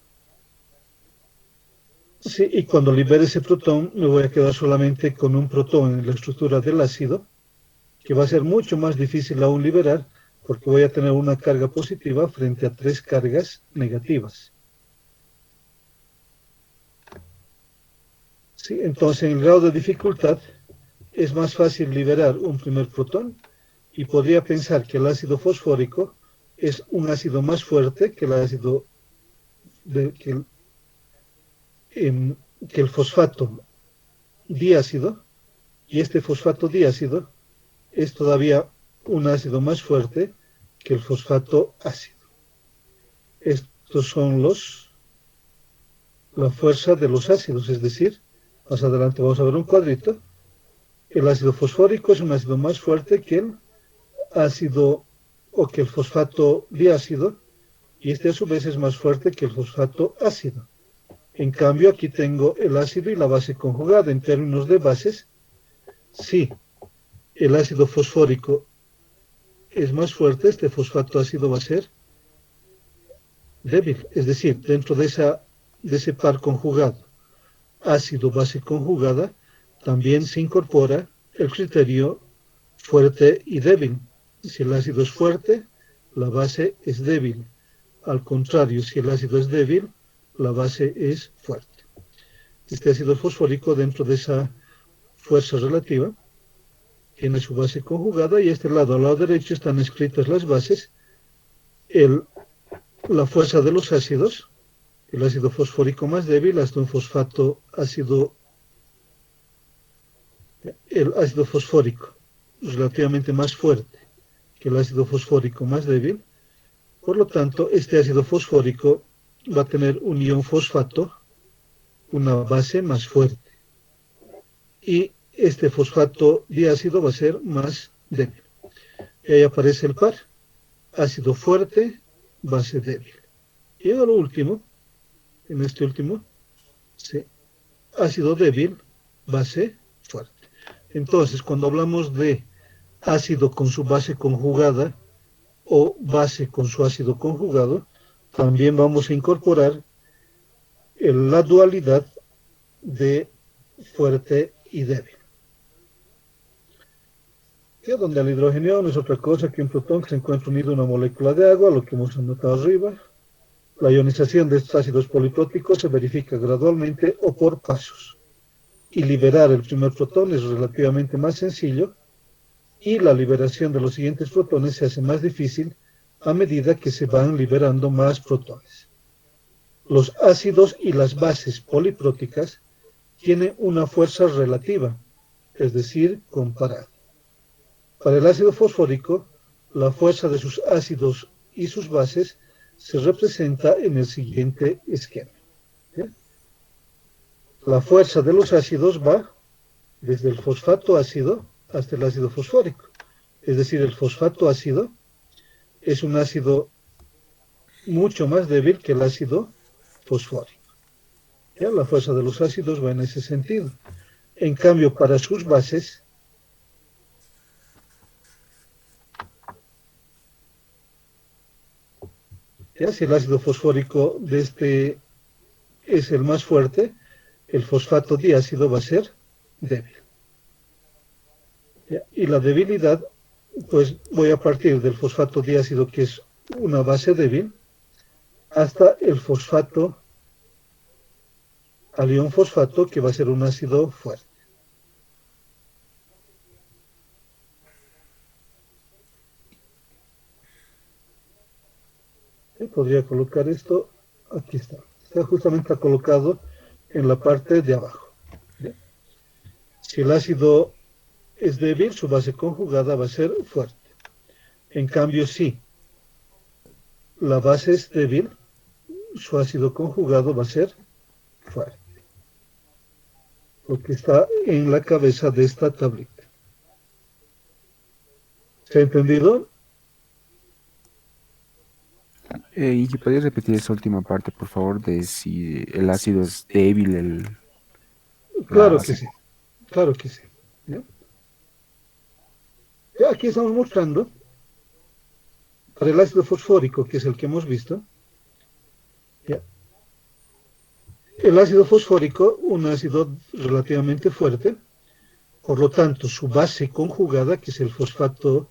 Sí, y cuando libere ese protón me voy a quedar solamente con un protón en la estructura del ácido, que va a ser mucho más difícil aún liberar porque voy a tener una carga positiva frente a tres cargas negativas. ¿Sí? Entonces, en el grado de dificultad es más fácil liberar un primer protón, y podría pensar que el ácido fosfórico es un ácido más fuerte que que el fosfato diácido, y este fosfato diácido es todavía un ácido más fuerte que el fosfato ácido. Estos son la fuerza de los ácidos, es decir, más adelante vamos a ver un cuadrito. El ácido fosfórico es un ácido más fuerte que el ácido o que el fosfato diácido, y este a su vez es más fuerte que el fosfato ácido. En cambio, aquí tengo el ácido y la base conjugada. En términos de bases, sí, el ácido fosfórico es más fuerte, este fosfato ácido va a ser débil. Es decir, dentro de ese par conjugado, ácido-base conjugada, también se incorpora el criterio fuerte y débil. Si el ácido es fuerte, la base es débil. Al contrario, si el ácido es débil, la base es fuerte. Este ácido fosfórico, dentro de esa fuerza relativa, tiene su base conjugada, y a este lado, al lado derecho, están escritas las bases. La fuerza de los ácidos, el ácido fosfórico más débil hasta un fosfato ácido, el ácido fosfórico relativamente más fuerte que el ácido fosfórico más débil. Por lo tanto, este ácido fosfórico va a tener un ion fosfato, una base más fuerte, y este fosfato diácido va a ser más débil. Y ahí aparece el par, ácido fuerte, base débil. Y ahora lo último, en este último, ¿sí? Ácido débil, base fuerte. Entonces, cuando hablamos de ácido con su base conjugada o base con su ácido conjugado, también vamos a incorporar la dualidad de fuerte y débil. Ya donde el hidrogenio no es otra cosa que un protón que se encuentra unido a una molécula de agua, lo que hemos anotado arriba. La ionización de estos ácidos polipróticos se verifica gradualmente o por pasos. Y liberar el primer protón es relativamente más sencillo, y la liberación de los siguientes protones se hace más difícil a medida que se van liberando más protones. Los ácidos y las bases polipróticas tienen una fuerza relativa, es decir, comparada. Para el ácido fosfórico, la fuerza de sus ácidos y sus bases se representa en el siguiente esquema. ¿Sí? La fuerza de los ácidos va desde el fosfato ácido hasta el ácido fosfórico. Es decir, el fosfato ácido es un ácido mucho más débil que el ácido fosfórico. ¿Ya? La fuerza de los ácidos va en ese sentido. En cambio, para sus bases, ¿ya? Si el ácido fosfórico de este es el más fuerte, el fosfato diácido va a ser débil. ¿Ya? Y la debilidad, pues voy a partir del fosfato diácido, que es una base débil, hasta el fosfato al ion fosfato, que va a ser un ácido fuerte. Podría colocar esto, aquí está. Está justamente colocado en la parte de abajo. ¿Bien? Si el ácido es débil, su base conjugada va a ser fuerte. En cambio, si la base es débil, su ácido conjugado va a ser fuerte. Lo que está en la cabeza de esta tablita. ¿Se ha entendido? ¿Y podrías repetir esa última parte, por favor, de si el ácido es débil, la Claro que base? sí, claro que sí. ¿Ya? Ya aquí estamos mostrando para el ácido fosfórico, que es el que hemos visto. ¿Ya? El ácido fosfórico, un ácido relativamente fuerte, por lo tanto, su base conjugada, que es el fosfato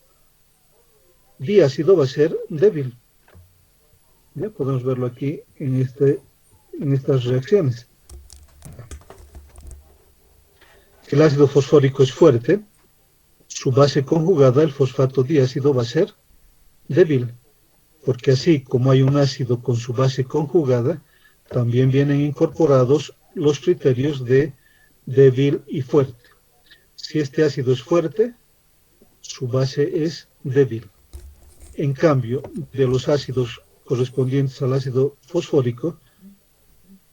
diácido, va a ser débil. ¿Ya? Podemos verlo aquí en estas reacciones. El ácido fosfórico es fuerte, su base conjugada, el fosfato diácido, va a ser débil, porque así como hay un ácido con su base conjugada, también vienen incorporados los criterios de débil y fuerte. Si este ácido es fuerte, su base es débil. En cambio, de los ácidos correspondientes al ácido fosfórico,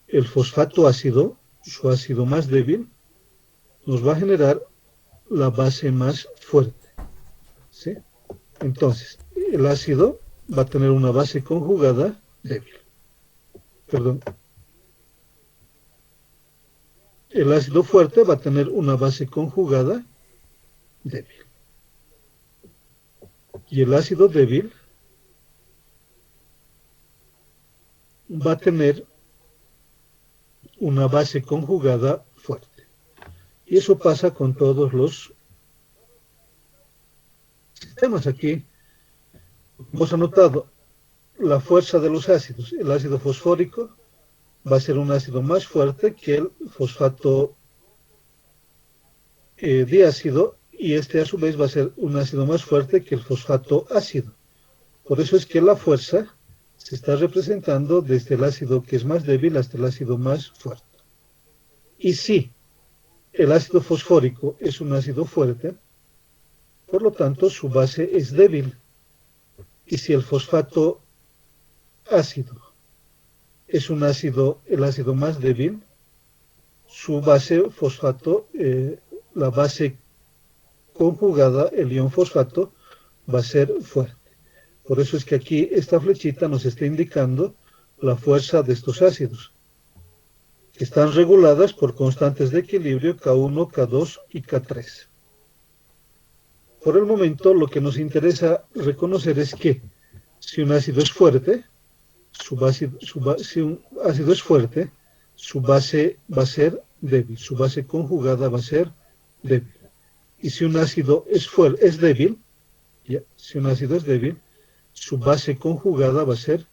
el fosfato ácido, su ácido más débil, nos va a generar la base más fuerte. ¿Sí? Entonces, el ácido va a tener una base conjugada débil. Perdón. El ácido fuerte va a tener una base conjugada débil. Y el ácido débil va a tener una base conjugada fuerte. Y eso pasa con todos los sistemas aquí. Hemos anotado la fuerza de los ácidos. El ácido fosfórico va a ser un ácido más fuerte que el fosfato diácido, y este a su vez va a ser un ácido más fuerte que el fosfato ácido. Por eso es que la fuerza se está representando desde el ácido que es más débil hasta el ácido más fuerte. Y si el ácido fosfórico es un ácido fuerte, por lo tanto su base es débil. Y si el fosfato ácido es un ácido, el ácido más débil, su base fosfato, la base conjugada, el ion fosfato, va a ser fuerte. Por eso es que aquí esta flechita nos está indicando la fuerza de estos ácidos. que están reguladas por constantes de equilibrio K1, K2 y K3. Por el momento, lo que nos interesa reconocer es que si un ácido es fuerte, si un ácido es fuerte, su base va a ser débil, su base conjugada va a ser débil. Y si un ácido es débil, si un ácido es débil, su base conjugada va a ser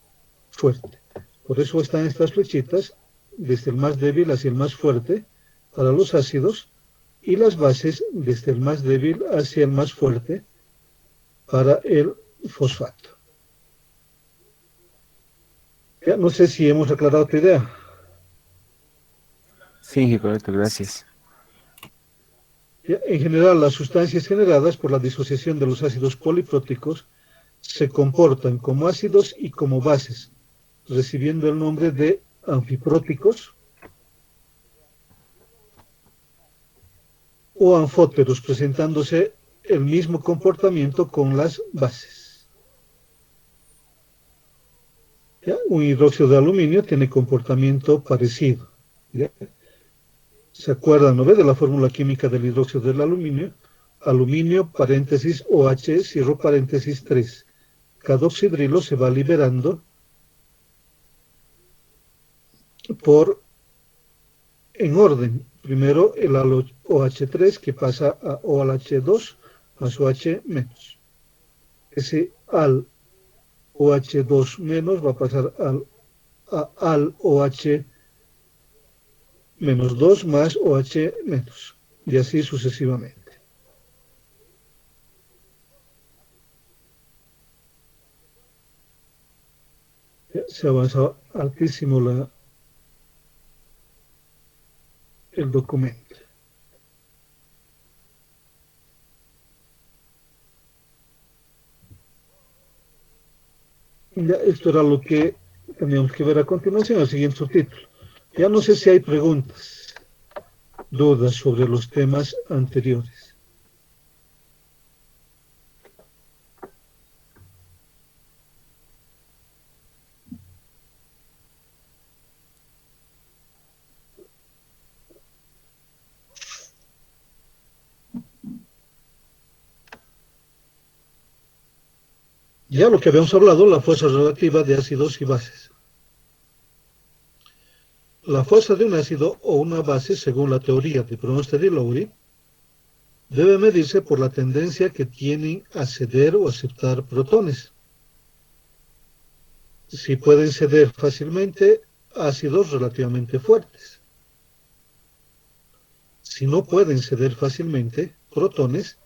fuerte. Por eso están estas flechitas desde el más débil hacia el más fuerte para los ácidos y las bases desde el más débil hacia el más fuerte para el fosfato. Ya no sé si hemos aclarado tu idea. Sí, correcto, gracias. Ya, en general, las sustancias generadas por la disociación de los ácidos polipróticos se comportan como ácidos y como bases, recibiendo el nombre de anfipróticos o anfóteros, presentándose el mismo comportamiento con las bases. ¿Ya? Un hidróxido de aluminio tiene comportamiento parecido. ¿Ya? ¿Se acuerdan, no ve, de la fórmula química del hidróxido del aluminio? Aluminio, paréntesis, OH, cierro paréntesis 3. Carboxidrilo se va liberando en orden. Primero el OH3 que pasa a OH2 más OH menos. Ese al OH2 menos va a pasar al OH menos 2 más OH menos. Y así sucesivamente. Se avanza altísimo el documento. Ya esto era lo que teníamos que ver a continuación, el siguiente subtítulo. Ya no sé si hay preguntas, dudas sobre los temas anteriores. Ya lo que habíamos hablado, la fuerza relativa de ácidos y bases. La fuerza de un ácido o una base, según la teoría de Bronsted y Lowry, debe medirse por la tendencia que tienen a ceder o aceptar protones. Si pueden ceder fácilmente, ácidos relativamente fuertes. Si no pueden ceder fácilmente, protones,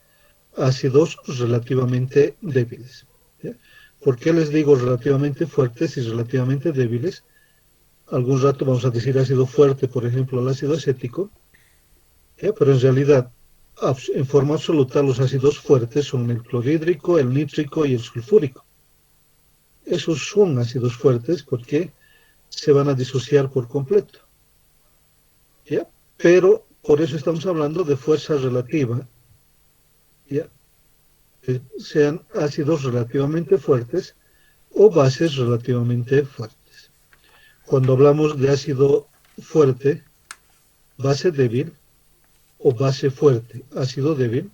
ácidos relativamente débiles. ¿Ya? ¿Por qué les digo relativamente fuertes y relativamente débiles? Algún rato vamos a decir ácido fuerte, por ejemplo, el ácido acético, pero en realidad, en forma absoluta, los ácidos fuertes son el clorhídrico, el nítrico y el sulfúrico. Esos son ácidos fuertes porque se van a disociar por completo. ¿Ya? Pero por eso estamos hablando de fuerza relativa. ¿Ya? Que sean ácidos relativamente fuertes o bases relativamente fuertes. Cuando hablamos de ácido fuerte, base débil, o base fuerte, ácido débil,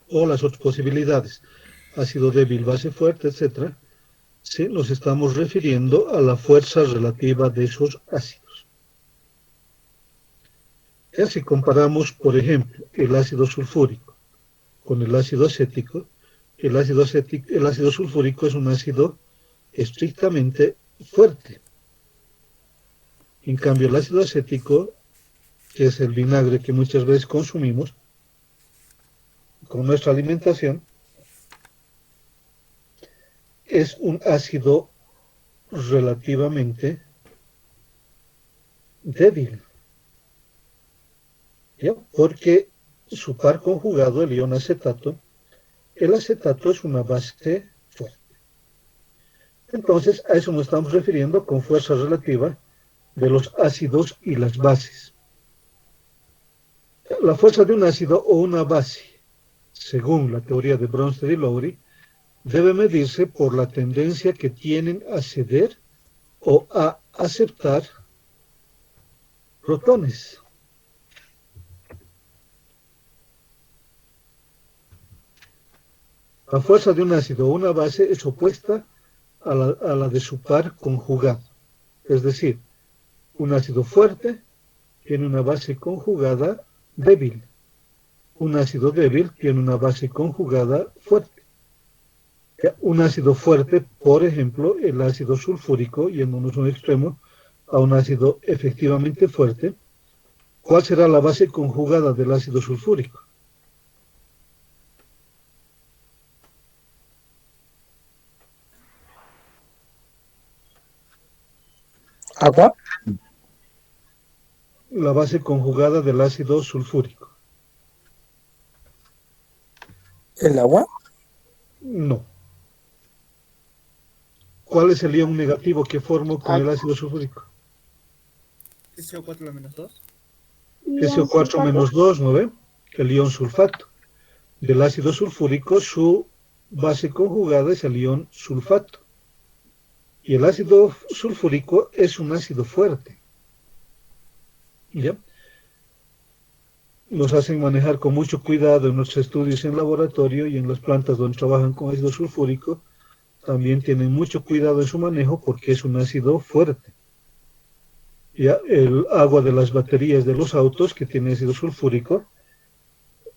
o las otras posibilidades, ácido débil, base fuerte, etc., ¿sí? Nos estamos refiriendo a la fuerza relativa de esos ácidos. Ya si comparamos, por ejemplo, el ácido sulfúrico con el ácido acético, el ácido sulfúrico es un ácido estrictamente fuerte. En cambio, el ácido acético, que es el vinagre que muchas veces consumimos con nuestra alimentación, es un ácido relativamente débil, ¿ya? Porque su par conjugado, el ion acetato, el acetato es una base fuerte. Entonces, a eso nos estamos refiriendo con fuerza relativa de los ácidos y las bases. La fuerza de un ácido o una base, según la teoría de Bronsted y Lowry, debe medirse por la tendencia que tienen a ceder o a aceptar protones. La fuerza de un ácido o una base es opuesta a la de su par conjugado. Es decir, un ácido fuerte tiene una base conjugada débil. Un ácido débil tiene una base conjugada fuerte. Un ácido fuerte, por ejemplo, el ácido sulfúrico, yéndonos a un extremo, a un ácido efectivamente fuerte, ¿cuál será la base conjugada del ácido sulfúrico? ¿Agua? La base conjugada del ácido sulfúrico. ¿El agua? No. ¿Cuál es el ion negativo que formo con el ácido sulfúrico? SO4 menos 2. SO4 menos 2, ¿no ve? El ion sulfato. Del ácido sulfúrico, su base conjugada es el ion sulfato. Y el ácido sulfúrico es un ácido fuerte. ¿Ya? Nos hacen manejar con mucho cuidado en nuestros estudios en laboratorio y en las plantas donde trabajan con ácido sulfúrico. También tienen mucho cuidado en su manejo porque es un ácido fuerte. Ya, el agua de las baterías de los autos que tiene ácido sulfúrico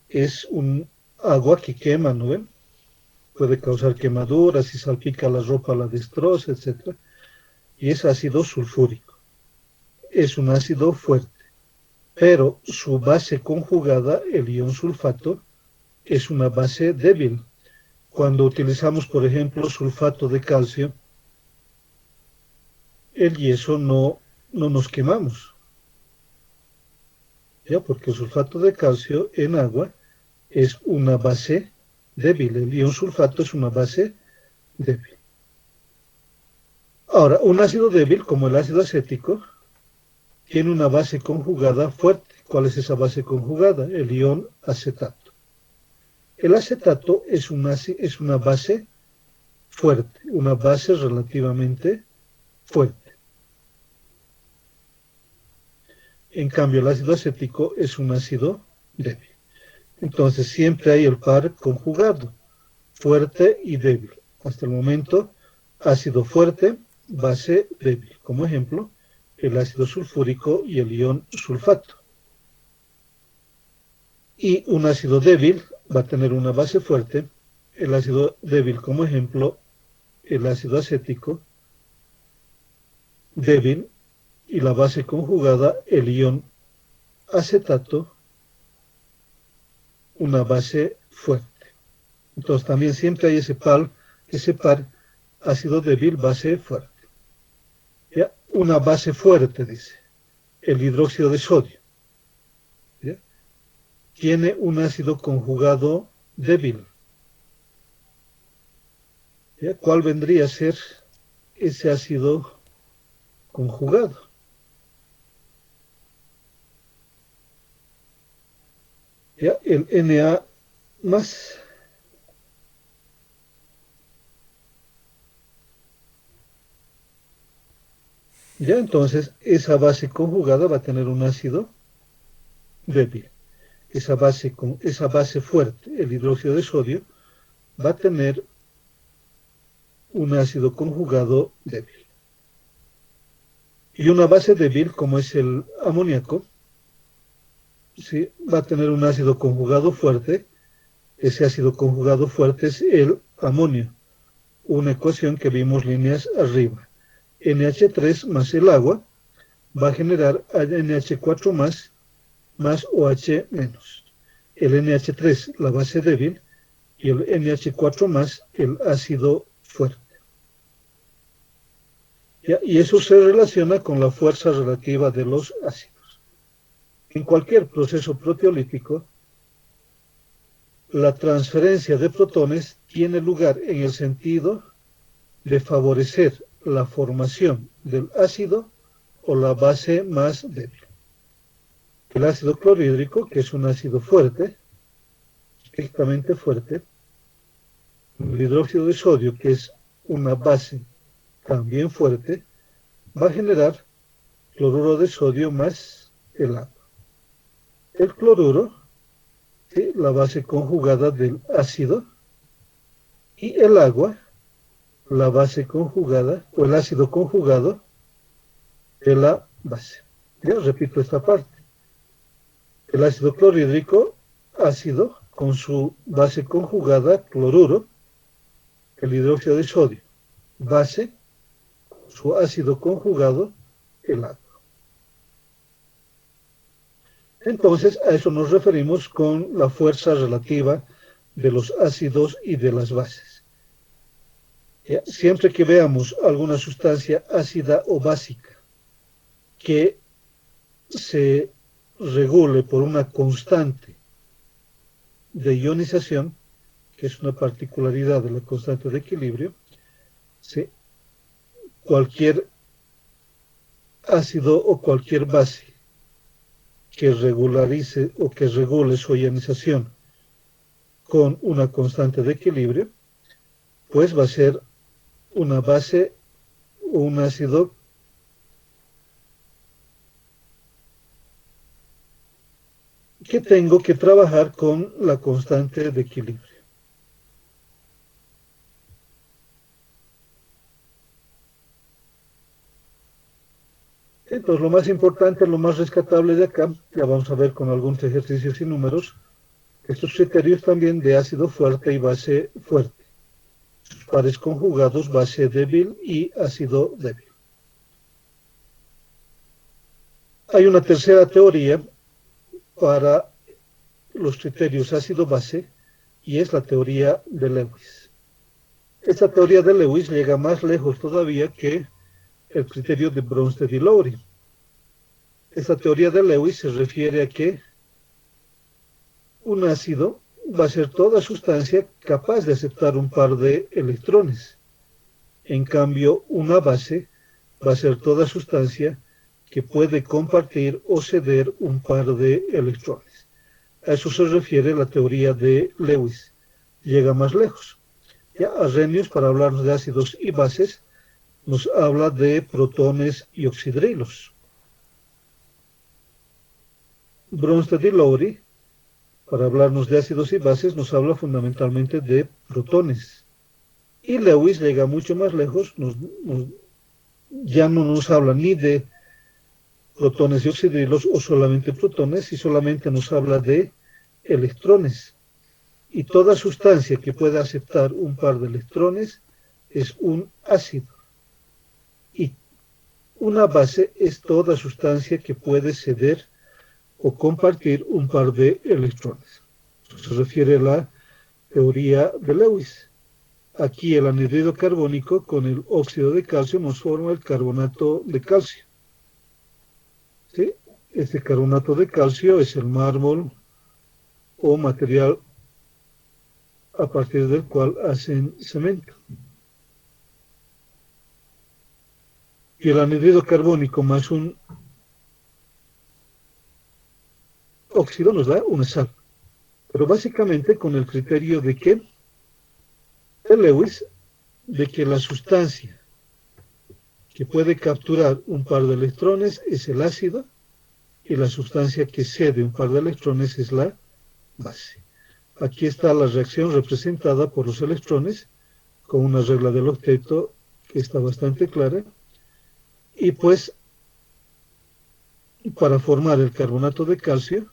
es un agua que quema, ¿no ven? Puede causar quemaduras, si salpica la ropa la destroza, etc. Y es ácido sulfúrico. Es un ácido fuerte. Pero su base conjugada, el ion sulfato, es una base débil. Cuando utilizamos, por ejemplo, sulfato de calcio, el yeso no nos quemamos. ¿Ya? Porque el sulfato de calcio en agua es una base débil. El ion sulfato es una base débil. Ahora, un ácido débil, como el ácido acético, tiene una base conjugada fuerte. ¿Cuál es esa base conjugada? El ion acetato. El acetato es una base fuerte, una base relativamente fuerte. En cambio, el ácido acético es un ácido débil. Entonces, siempre hay el par conjugado, fuerte y débil. Hasta el momento, ácido fuerte, base débil. Como ejemplo, el ácido sulfúrico y el ion sulfato. Y un ácido débil va a tener una base fuerte. El ácido débil, como ejemplo, el ácido acético, débil, y la base conjugada, el ion acetato, una base fuerte. Entonces también siempre hay ese par ácido débil, base fuerte. ¿Ya? Una base fuerte, dice, el hidróxido de sodio. ¿Ya? Tiene un ácido conjugado débil. ¿Ya? ¿Cuál vendría a ser ese ácido conjugado? ¿Ya? El Na más. ¿Ya? Entonces, esa base conjugada va a tener un ácido débil. Esa base fuerte, el hidróxido de sodio, va a tener un ácido conjugado débil. Y una base débil, como es el amoníaco, ¿sí?, va a tener un ácido conjugado fuerte. Ese ácido conjugado fuerte es el amonio. Una ecuación que vimos líneas arriba. NH3 más el agua va a generar NH4 más OH menos. El NH3, la base débil, y el NH4 más, el ácido fuerte. ¿Ya? Y eso se relaciona con la fuerza relativa de los ácidos. En cualquier proceso proteolítico, la transferencia de protones tiene lugar en el sentido de favorecer la formación del ácido o la base más débil. El ácido clorhídrico, que es un ácido fuerte, estrictamente fuerte, el hidróxido de sodio, que es una base también fuerte, va a generar cloruro de sodio más el agua. El cloruro, ¿sí?, la base conjugada del ácido, y el agua, la base conjugada o el ácido conjugado de la base. Ya repito esta parte. El ácido clorhídrico, ácido con su base conjugada, cloruro, el hidróxido de sodio, base, su ácido conjugado, el agua. Entonces, a eso nos referimos con la fuerza relativa de los ácidos y de las bases. Siempre que veamos alguna sustancia ácida o básica que se regule por una constante de ionización, que es una particularidad de la constante de equilibrio, ¿sí?, cualquier ácido o cualquier base que regularice o que regule su ionización con una constante de equilibrio, pues va a ser una base o un ácido que tengo que trabajar con la constante de equilibrio. Entonces, lo más importante, lo más rescatable de acá, ya vamos a ver con algunos ejercicios y números, estos criterios también de ácido fuerte y base fuerte, sus pares conjugados, base débil y ácido débil. Hay una tercera teoría para los criterios ácido-base, y es la teoría de Lewis. Esta teoría de Lewis llega más lejos todavía que el criterio de Bronsted y Lowry. Esta teoría de Lewis se refiere a que un ácido va a ser toda sustancia capaz de aceptar un par de electrones. En cambio, una base va a ser toda sustancia que puede compartir o ceder un par de electrones. A eso se refiere la teoría de Lewis. Llega más lejos. Ya Arrhenius, para hablarnos de ácidos y bases, nos habla de protones y oxidrilos. Bronsted y Lowry, para hablarnos de ácidos y bases, nos habla fundamentalmente de protones. Y Lewis llega mucho más lejos, ya no nos habla ni de protones y oxidrilos o solamente protones, y solamente nos habla de electrones. Y toda sustancia que pueda aceptar un par de electrones es un ácido. Y una base es toda sustancia que puede ceder o compartir un par de electrones. Eso se refiere a la teoría de Lewis. Aquí el anhidrido carbónico con el óxido de calcio nos forma el carbonato de calcio. ¿Sí? Este carbonato de calcio es el mármol o material a partir del cual hacen cemento. Y el anhidrido carbónico más un óxido nos da una sal. Pero básicamente con el criterio de que, de Lewis, de que la sustancia que puede capturar un par de electrones es el ácido y la sustancia que cede un par de electrones es la base. Aquí está la reacción representada por los electrones con una regla del octeto que está bastante clara. Y pues, para formar el carbonato de calcio,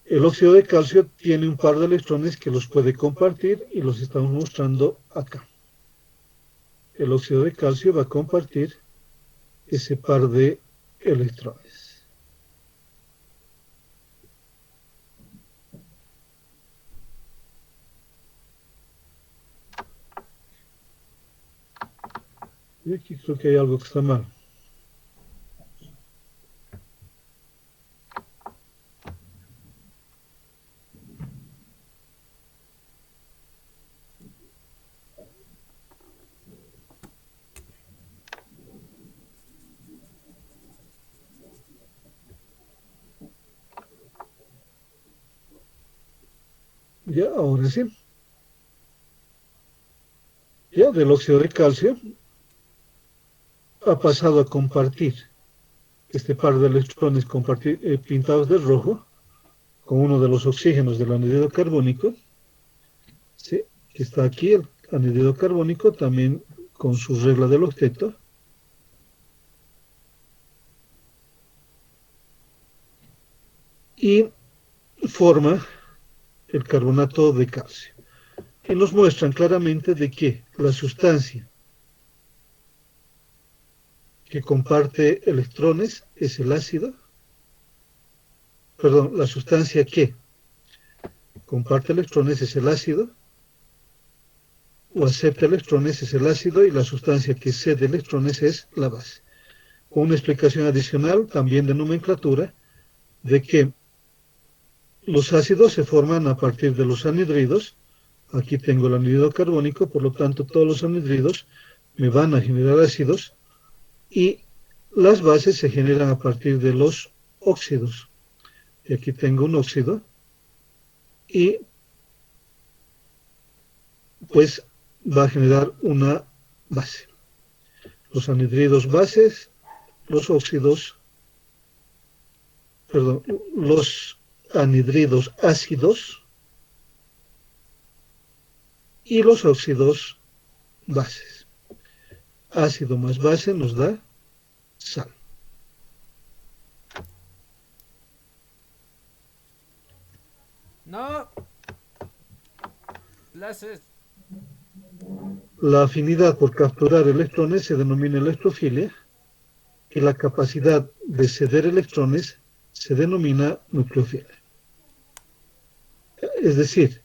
el óxido de calcio tiene un par de electrones que los puede compartir y los estamos mostrando acá. El óxido de calcio va a compartir ese par de electrones. Y aquí creo que hay algo que está mal. Ya, ahora sí. Ya del óxido de calcio ha pasado a compartir este par de electrones pintados de rojo, con uno de los oxígenos del anhídrido carbónico, ¿sí? Que está aquí el anhídrido carbónico, también con su regla del octeto. Y forma el carbonato de calcio. Y nos muestran claramente de que la sustancia que comparte electrones es el ácido. Perdón, la sustancia que comparte electrones es el ácido, o acepta electrones es el ácido, y la sustancia que cede electrones es la base. Con una explicación adicional, también de nomenclatura, de que los ácidos se forman a partir de los anhídridos. Aquí tengo el anhídrido carbónico, por lo tanto todos los anhídridos me van a generar ácidos, y las bases se generan a partir de los óxidos. Y aquí tengo un óxido, y pues va a generar una base. Los anhídridos bases, los óxidos, perdón, los anhídridos ácidos y los óxidos bases. Ácido más base nos da sal. No. Clases. La afinidad por capturar electrones se denomina electrofilia, y la capacidad de ceder electrones se denomina nucleofilia. Es decir,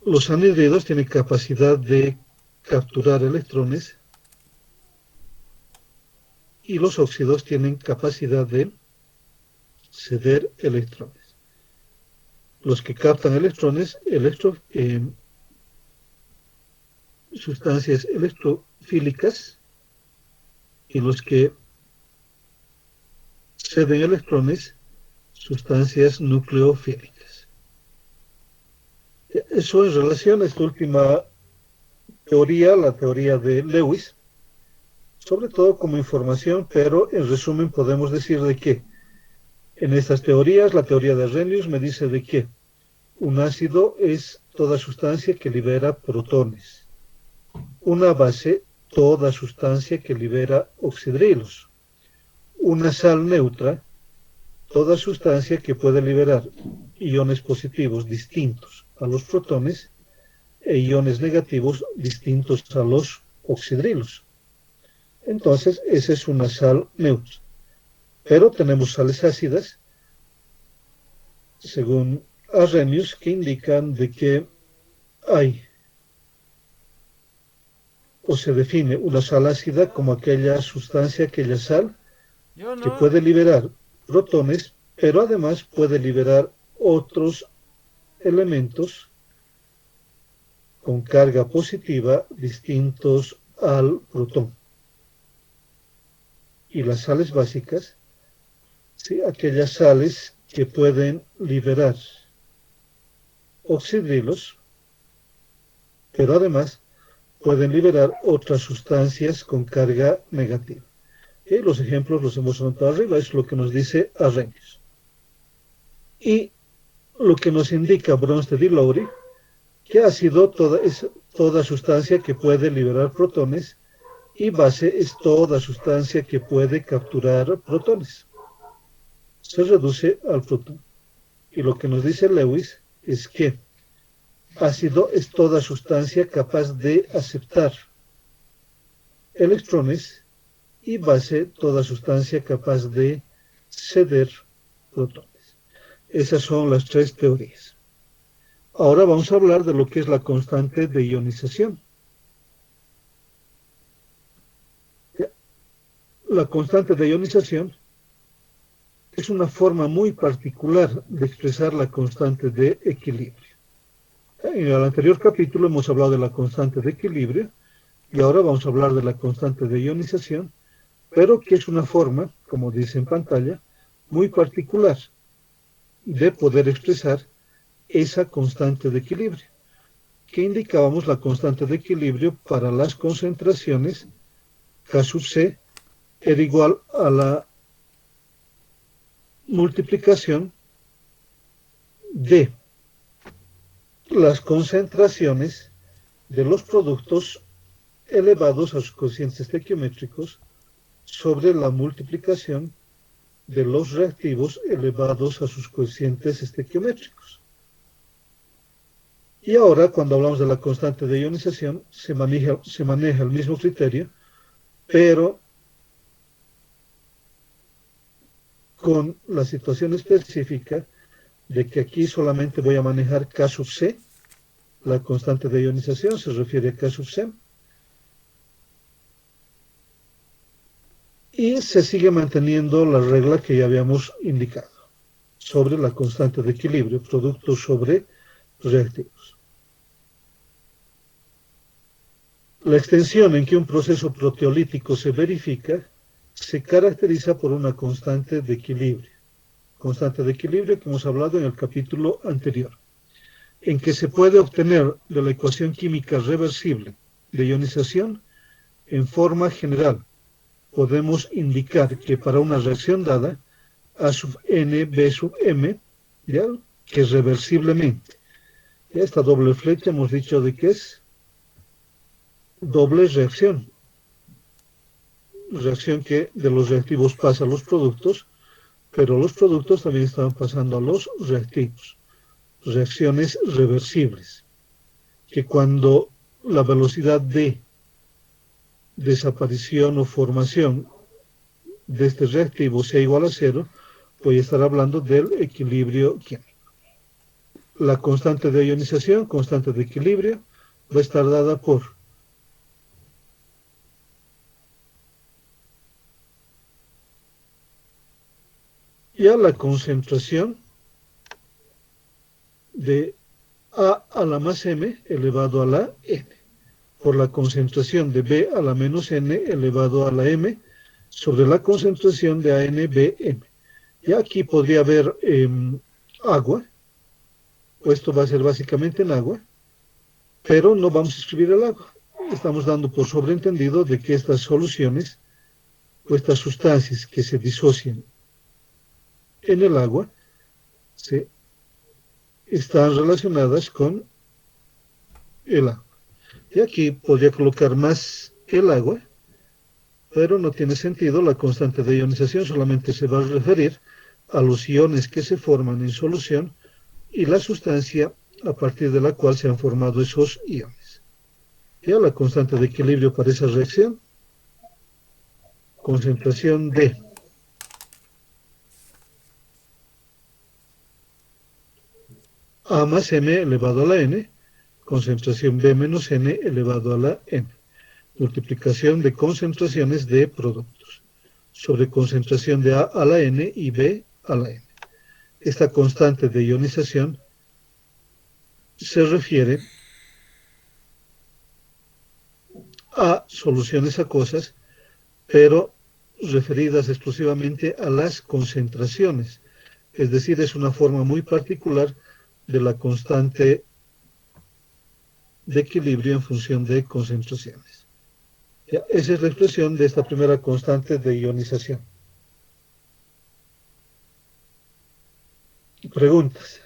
los anhídridos tienen capacidad de capturar electrones y los óxidos tienen capacidad de ceder electrones. Los que captan electrones, sustancias electrofílicas, y los que ceden electrones, sustancias nucleofílicas. Eso en relación a esta última teoría, la teoría de Lewis, sobre todo como información, pero en resumen podemos decir de que en estas teorías, la teoría de Arrhenius me dice de que un ácido es toda sustancia que libera protones. Una base, toda sustancia que libera oxidrilos. Una sal neutra, toda sustancia que puede liberar iones positivos distintos a los protones e iones negativos distintos a los oxidrilos. Entonces, esa es una sal neutra. Pero tenemos sales ácidas, según Arrhenius, que indican de que hay o se define una sal ácida como aquella sustancia, aquella sal que puede liberar protones, pero además puede liberar otros elementos con carga positiva distintos al protón. Y las sales básicas, ¿sí? Aquellas sales que pueden liberar oxidrilos, pero además pueden liberar otras sustancias con carga negativa. Y los ejemplos los hemos anotado arriba, es lo que nos dice Arrhenius. Y lo que nos indica Bronsted y Lowry, que ácido es toda sustancia que puede liberar protones, y base es toda sustancia que puede capturar protones. Se reduce al protón. Y lo que nos dice Lewis es que ácido es toda sustancia capaz de aceptar electrones, y base toda sustancia capaz de ceder protones. Esas son las tres teorías. Ahora vamos a hablar de lo que es la constante de ionización. La constante de ionización es una forma muy particular de expresar la constante de equilibrio. En el anterior capítulo hemos hablado de la constante de equilibrio, y ahora vamos a hablar de la constante de ionización, pero que es una forma, como dice en pantalla, muy particular de poder expresar esa constante de equilibrio, que indicábamos la constante de equilibrio para las concentraciones K sub C era igual a la multiplicación de las concentraciones de los productos elevados a sus cocientes estequiométricos sobre la multiplicación de los reactivos elevados a sus cocientes estequiométricos. Y ahora, cuando hablamos de la constante de ionización, se maneja el mismo criterio, pero con la situación específica de que aquí solamente voy a manejar K sub C. La constante de ionización se refiere a K sub C. Y se sigue manteniendo la regla que ya habíamos indicado sobre la constante de equilibrio, productos sobre reactivos. La extensión en que un proceso proteolítico se verifica se caracteriza por una constante de equilibrio. Constante de equilibrio que hemos hablado en el capítulo anterior, en que se puede obtener de la ecuación química reversible de ionización en forma general. Podemos indicar que para una reacción dada, A sub n, B sub m, ¿ya? Que reversiblemente. Ya esta doble flecha hemos dicho de que es doble reacción. Reacción que de los reactivos pasa a los productos, pero los productos también están pasando a los reactivos. Reacciones reversibles, que cuando la velocidad de desaparición o formación de este reactivo sea igual a cero, voy a estar hablando del equilibrio químico. La constante de ionización, constante de equilibrio, va a estar dada por ya la concentración de A a la más m elevado a la n, por la concentración de B a la menos n elevado a la m, sobre la concentración de ANBM. Y aquí podría haber agua, o esto va a ser básicamente en agua, pero no vamos a escribir el agua. Estamos dando por sobreentendido de que estas soluciones, o estas sustancias que se disocian en el agua, están relacionadas con el agua. Y aquí podría colocar más el agua, pero no tiene sentido. La constante de ionización solamente se va a referir a los iones que se forman en solución y la sustancia a partir de la cual se han formado esos iones. Ya la constante de equilibrio para esa reacción, concentración de A más m elevado a la n, concentración B menos n elevado a la n. Multiplicación de concentraciones de productos sobre concentración de A a la n y B a la n. Esta constante de ionización se refiere a soluciones acuosas, pero referidas exclusivamente a las concentraciones. Es decir, es una forma muy particular de la constante de equilibrio en función de concentraciones. Ya, esa es la expresión de esta primera constante de ionización. Preguntas.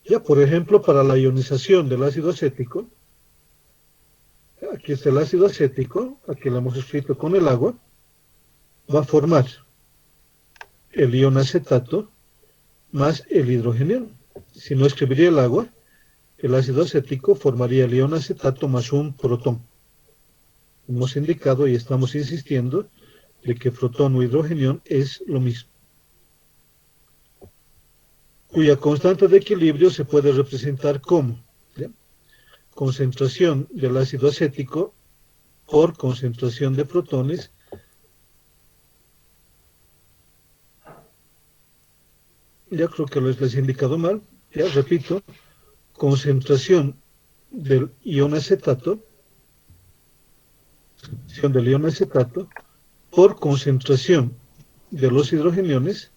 Ya, por ejemplo, para la ionización del ácido acético, aquí está el ácido acético, aquí lo hemos escrito con el agua, va a formar el ion acetato más el hidrogenión. Si no escribiría el agua, el ácido acético formaría el ion acetato más un protón. Hemos indicado y estamos insistiendo de que protón o hidrogenión es lo mismo, cuya constante de equilibrio se puede representar como concentración del ácido acético por concentración de protones ya creo que les he indicado mal, ya repito, concentración del ion acetato por concentración de los hidrogeniones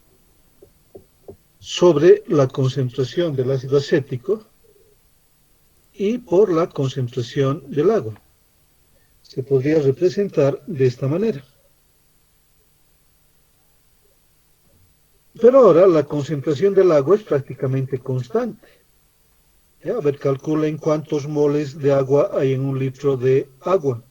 sobre la concentración del ácido acético y por la concentración del agua. Se podría representar de esta manera. Pero ahora la concentración del agua es prácticamente constante. A ver, calculen cuántos moles de agua hay en un litro de agua.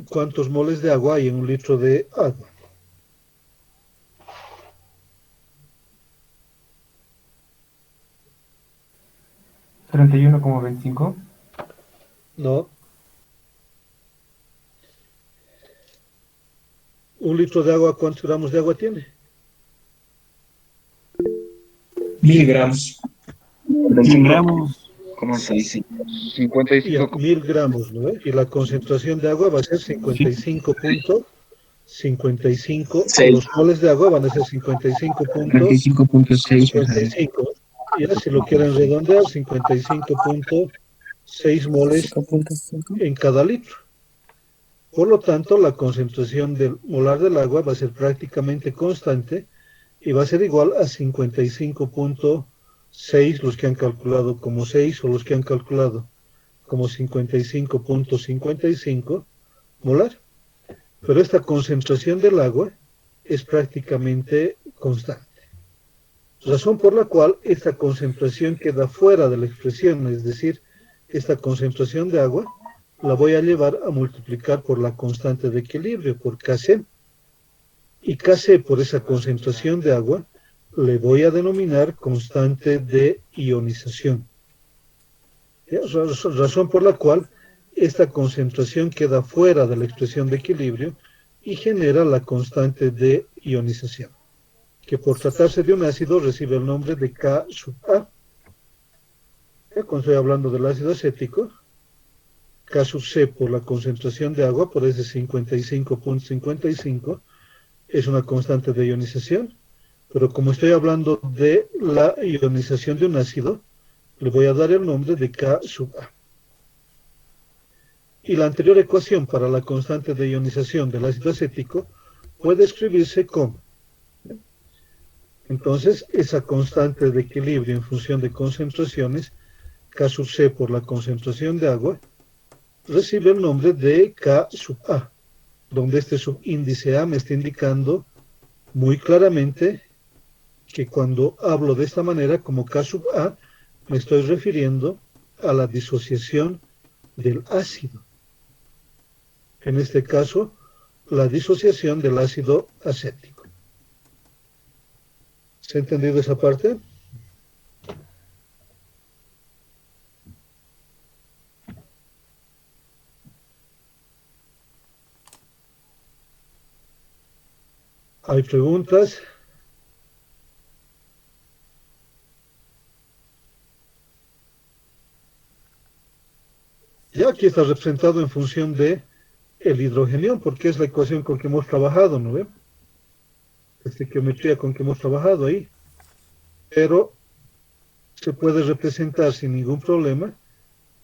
¿Cuántos moles de agua hay en un litro de agua? ¿31,25? No. ¿Un litro de agua cuántos gramos de agua tiene? 1000 gramos. 100 gramos. ¿Cómo se dice? Ya, 55. 1000 gramos, ¿no? Y la concentración de agua va a ser 55.55. Los moles de agua van a ser 55.55. 35.6. Ya, si lo quieren redondear, 55.6 moles 5.5. en cada litro. Por lo tanto, la concentración del molar del agua va a ser prácticamente constante y va a ser igual a 55.6, los que han calculado como 6 o los que han calculado como 55.55 molar. Pero esta concentración del agua es prácticamente constante. Razón por la cual esta concentración queda fuera de la expresión, es decir, esta concentración de agua la voy a llevar a multiplicar por la constante de equilibrio, por Kc. Y Kc por esa concentración de agua le voy a denominar constante de ionización. Razón por la cual esta concentración queda fuera de la expresión de equilibrio y genera la constante de ionización, que por tratarse de un ácido recibe el nombre de Ka sub A. Cuando estoy hablando del ácido acético, K sub C por la concentración de agua, por ese 55.55, es una constante de ionización, pero como estoy hablando de la ionización de un ácido, le voy a dar el nombre de K sub A. Y la anterior ecuación para la constante de ionización del ácido acético puede escribirse como. Entonces, esa constante de equilibrio en función de concentraciones, K sub C por la concentración de agua, recibe el nombre de K sub A, donde este subíndice A me está indicando muy claramente que cuando hablo de esta manera como K sub A, me estoy refiriendo a la disociación del ácido. En este caso, la disociación del ácido acético. ¿Se ha entendido esa parte? ¿Hay preguntas? Ya aquí está representado en función de el hidrogenión, porque es la ecuación con que hemos trabajado, ¿no ve? Esta geometría con que hemos trabajado ahí. Pero se puede representar sin ningún problema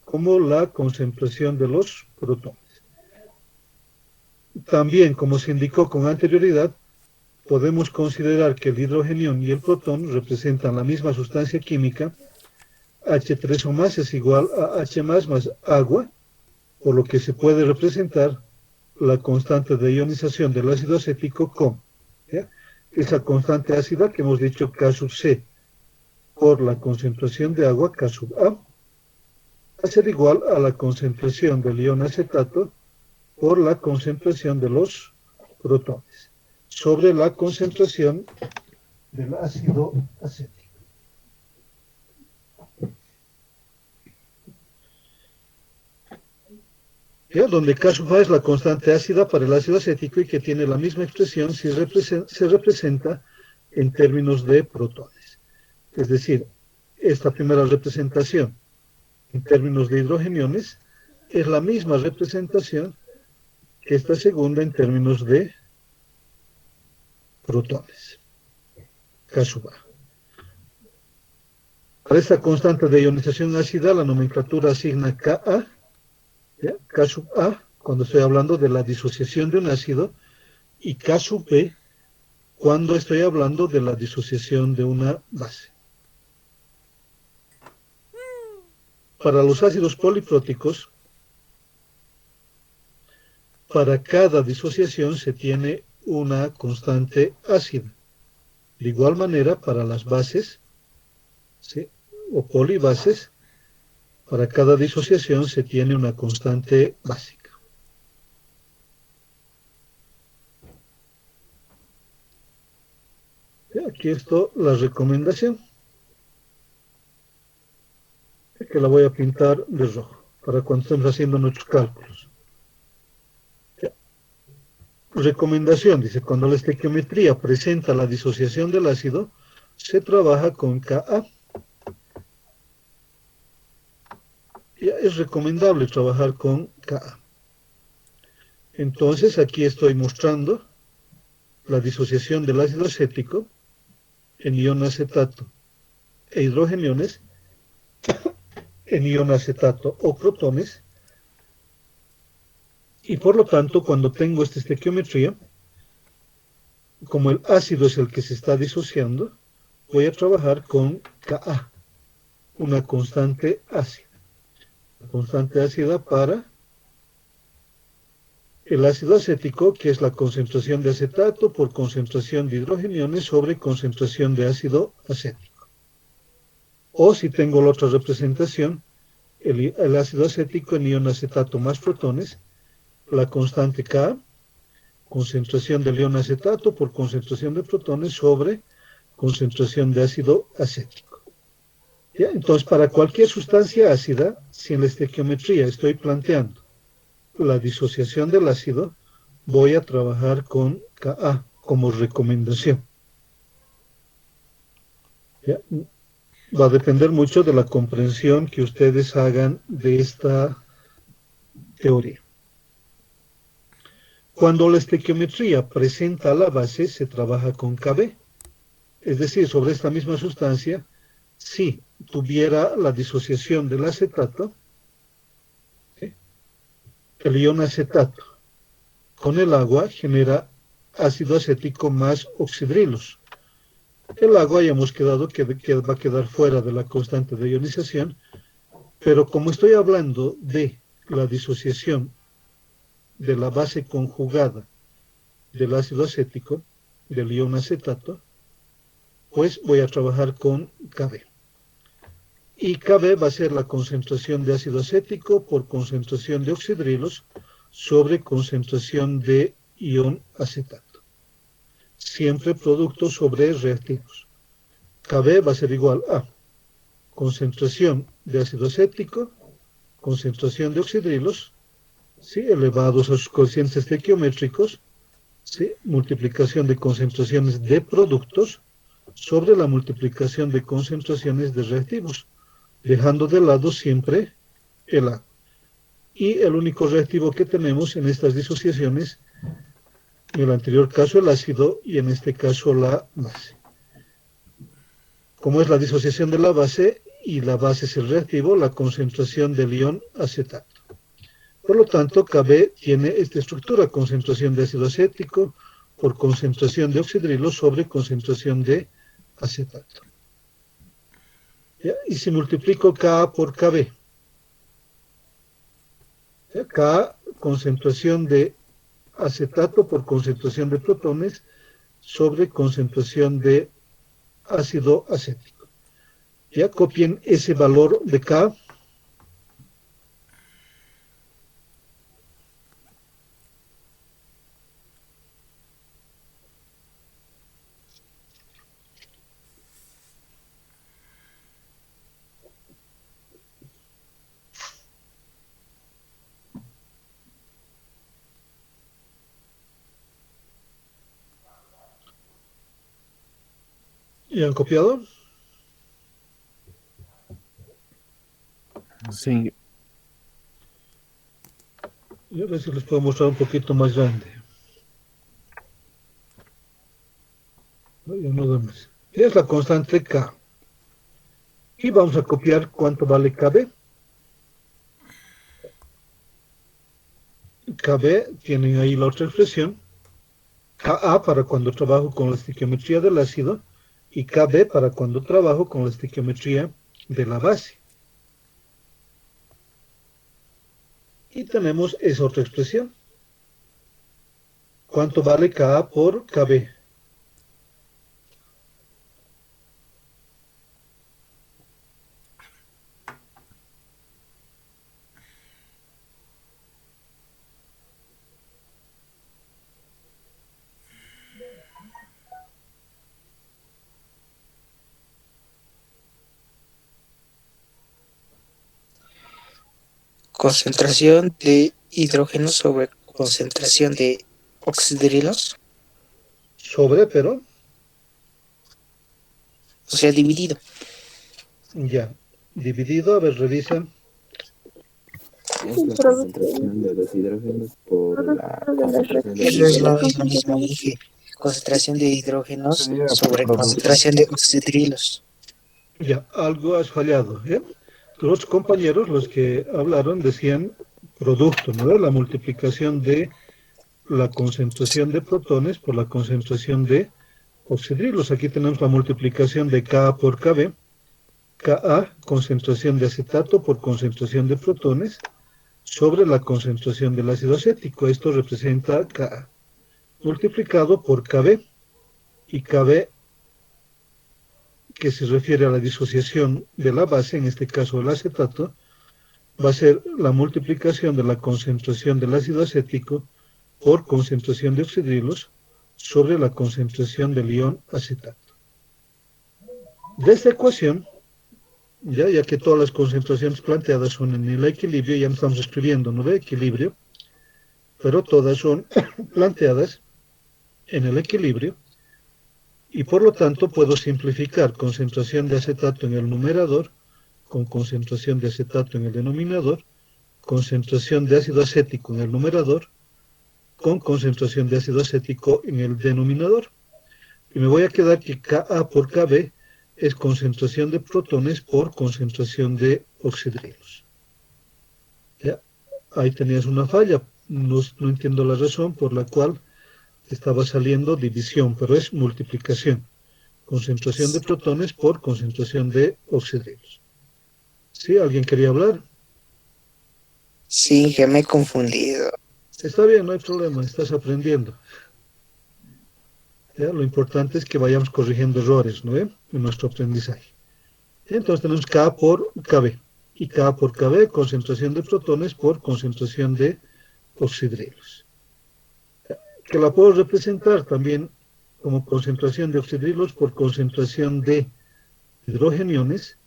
como la concentración de los protones. También, como se indicó con anterioridad, podemos considerar que el hidrogenión y el protón representan la misma sustancia química. H3 o más es igual a H más agua, por lo que se puede representar la constante de ionización del ácido acético como esa constante ácida que hemos dicho K sub C por la concentración de agua K sub A, va a ser igual a la concentración del ion acetato por la concentración de los protones sobre la concentración del ácido acético. Donde K sub A es la constante ácida para el ácido acético y que tiene la misma expresión si se representa en términos de protones. Es decir, esta primera representación en términos de hidrogeniones es la misma representación que esta segunda en términos de protones. K sub A. Para esta constante de ionización ácida, la nomenclatura asigna Ka, ¿ya? K sub A, cuando estoy hablando de la disociación de un ácido, y K sub B, cuando estoy hablando de la disociación de una base. Para los ácidos polipróticos, para cada disociación se tiene una constante ácida. De igual manera, para las bases, ¿sí?, o polibases, para cada disociación se tiene una constante básica. Y aquí está la recomendación, que la voy a pintar de rojo, para cuando estemos haciendo nuestros cálculos. Recomendación, dice, cuando la estequiometría presenta la disociación del ácido, se trabaja con Ka. Ya es recomendable trabajar con Ka. Entonces, aquí estoy mostrando la disociación del ácido acético en ion acetato e hidrogeniones en ion acetato o protones. Y por lo tanto, cuando tengo esta estequiometría, como el ácido es el que se está disociando, voy a trabajar con Ka, una constante ácida. Constante ácida para el ácido acético, que es la concentración de acetato por concentración de hidrogeniones sobre concentración de ácido acético. O si tengo la otra representación, el ácido acético en ion acetato más protones, la constante K, concentración del ion acetato por concentración de protones sobre concentración de ácido acético. ¿Ya? Entonces, para cualquier sustancia ácida, si en la estequiometría estoy planteando la disociación del ácido, voy a trabajar con Ka como recomendación. ¿Ya? Va a depender mucho de la comprensión que ustedes hagan de esta teoría. Cuando la estequiometría presenta la base, se trabaja con Kb. Es decir, sobre esta misma sustancia, si tuviera la disociación del acetato, ¿sí?, el ion acetato con el agua genera ácido acético más oxidrilos. El agua ya hemos quedado que va a quedar fuera de la constante de ionización, pero como estoy hablando de la disociación de la base conjugada del ácido acético, del ion acetato, pues voy a trabajar con Kb. Y Kb va a ser la concentración de ácido acético por concentración de oxidrilos sobre concentración de ion acetato. Siempre productos sobre reactivos. Kb va a ser igual a concentración de ácido acético, concentración de oxidrilos, ¿sí?, elevados a sus coeficientes estequiométricos, ¿sí?, multiplicación de concentraciones de productos sobre la multiplicación de concentraciones de reactivos, dejando de lado siempre el agua. Y el único reactivo que tenemos en estas disociaciones, en el anterior caso el ácido y en este caso la base. Como es la disociación de la base y la base es el reactivo, la concentración del ion acetato. Por lo tanto, Kb tiene esta estructura, concentración de ácido acético por concentración de oxidrilos sobre concentración de acetato. ¿Ya? Y si multiplico Ka por Kb, ¿ya?, K, concentración de acetato por concentración de protones sobre concentración de ácido acético. Ya copien ese valor de K. ¿Y han copiado? Sí, Y a ver si les puedo mostrar un poquito más grande. No, ya no da más. Es la constante K. Y vamos a copiar cuánto vale KB. KB, tienen ahí la otra expresión. Ka para cuando trabajo con la estequiometría del ácido y Kb para cuando trabajo con la estequiometría de la base. Y tenemos esa otra expresión. ¿Cuánto vale Ka por Kb? Concentración de hidrógeno sobre concentración de oxidrilos, Sobre, pero o sea, dividido. ya. Dividido, a ver, revisa. Es la concentración de los hidrógenos por la concentración de Eso es hidrógeno. lo mismo, dije. Concentración de hidrógenos Sería sobre producto. concentración de oxidrilos. Ya, algo has fallado. Los compañeros, los que hablaron, decían producto, ¿no? La multiplicación de la concentración de protones por la concentración de oxidrilos. Aquí tenemos la multiplicación de Ka por Kb. Ka, concentración de acetato por concentración de protones, sobre la concentración del ácido acético. Esto representa Ka, multiplicado por Kb. Y Kb, que se refiere a la disociación de la base, en este caso el acetato, va a ser la multiplicación de la concentración del ácido acético por concentración de oxidrilos sobre la concentración del ion acetato. De esta ecuación, ya que todas las concentraciones planteadas son en el equilibrio, ya no estamos escribiendo, ¿no? De equilibrio, pero todas son planteadas en el equilibrio, y por lo tanto puedo simplificar concentración de acetato en el numerador con concentración de acetato en el denominador, concentración de ácido acético en el numerador, con concentración de ácido acético en el denominador. Y me voy a quedar que Ka por Kb es concentración de protones por concentración de oxidrilos. ¿Ya? Ahí tenías una falla. No entiendo la razón por la cual estaba saliendo división, pero es multiplicación. Concentración de protones por concentración de oxidrilos. ¿Sí? ¿Alguien quería hablar? Sí, ya me he confundido. Está bien, no hay problema, estás aprendiendo. ¿Ya? Lo importante es que vayamos corrigiendo errores, ¿no? En nuestro aprendizaje. Entonces tenemos K por Kb. Y K por Kb, concentración de protones por concentración de oxidrilos. Que la puedo representar también como concentración de oxidrilos por concentración de hidrogeniones,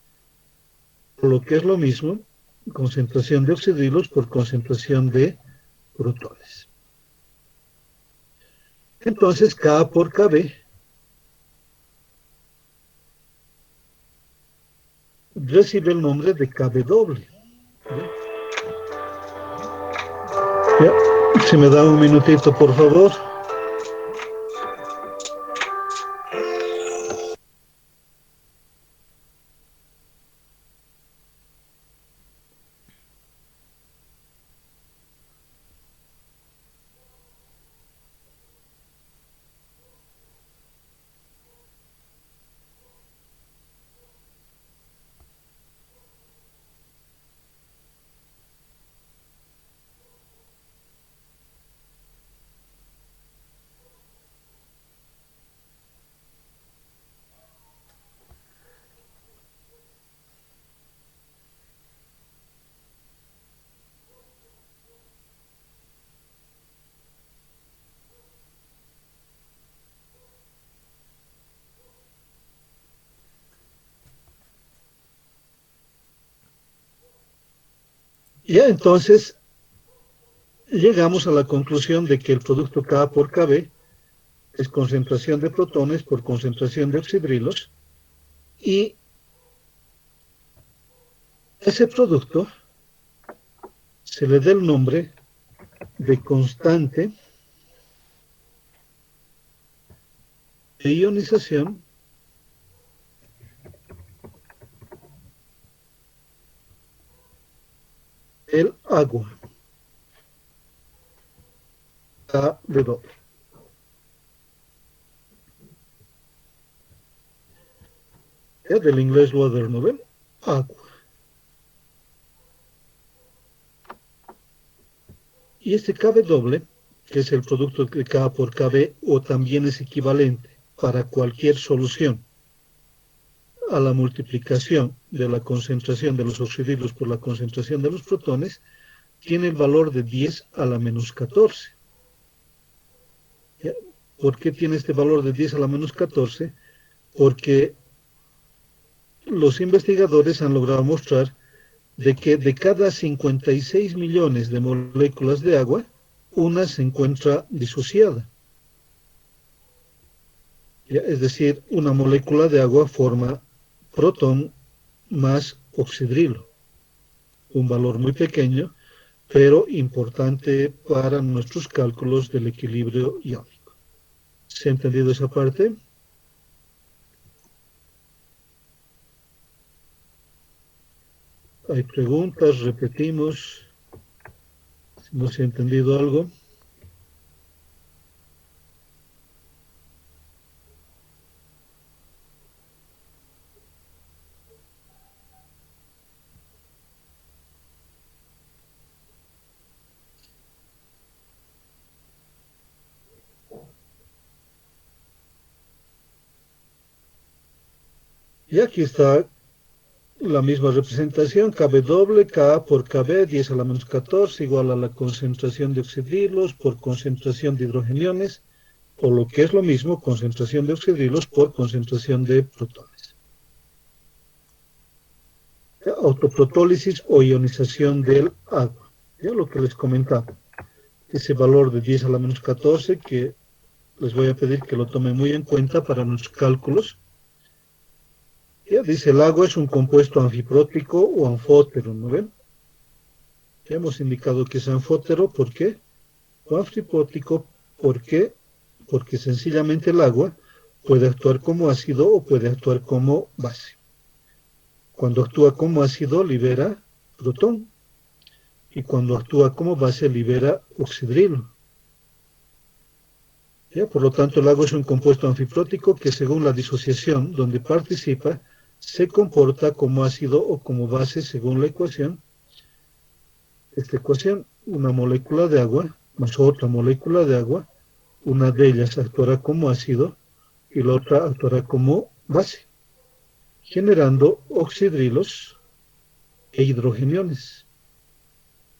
o lo que es lo mismo, concentración de oxidrilos por concentración de protones. Entonces, K por Kb recibe el nombre de Kb doble. ¿Ya? Si me da un minutito, por favor. Ya entonces llegamos a la conclusión de que el producto K por Kb es concentración de protones por concentración de oxidrilos, y ese producto se le da el nombre de constante de ionización agua. KW. Del inglés water, ¿no ven? Agua. Y este KW, que es el producto de K por KB, o también es equivalente para cualquier solución a la multiplicación de la concentración de los oxidrilos por la concentración de los protones, tiene el valor de 10 a la menos 14. ¿Ya? ¿Por qué tiene este valor de 10 a la menos 14? Porque los investigadores han logrado mostrar de que de cada 56 millones de moléculas de agua, una se encuentra disociada. ¿Ya? Es decir, una molécula de agua forma protón más oxidrilo. Un valor muy pequeño, pero importante para nuestros cálculos del equilibrio iónico. ¿Se ha entendido esa parte? Hay preguntas, repetimos. Si no se ha entendido algo. Y aquí está la misma representación, KW, K por KB, 10 a la menos 14, igual a la concentración de oxidrilos por concentración de hidrogeniones, o lo que es lo mismo, concentración de oxidrilos por concentración de protones. Autoprotólisis o ionización del agua. Ya lo que les comentaba. Ese valor de 10 a la menos 14, que les voy a pedir que lo tomen muy en cuenta para nuestros cálculos. Ya dice, el agua es un compuesto anfiprótico o anfótero, ¿no ven? Ya hemos indicado que es anfótero, ¿por qué? O anfiprótico, ¿por qué? Porque sencillamente el agua puede actuar como ácido o puede actuar como base. Cuando actúa como ácido libera protón y cuando actúa como base libera oxidrilo. ¿Ya? Por lo tanto, el agua es un compuesto anfiprótico que según la disociación donde participa se comporta como ácido o como base según la ecuación. Esta ecuación, una molécula de agua más otra molécula de agua, una de ellas actuará como ácido y la otra actuará como base, generando oxidrilos e hidrogeniones.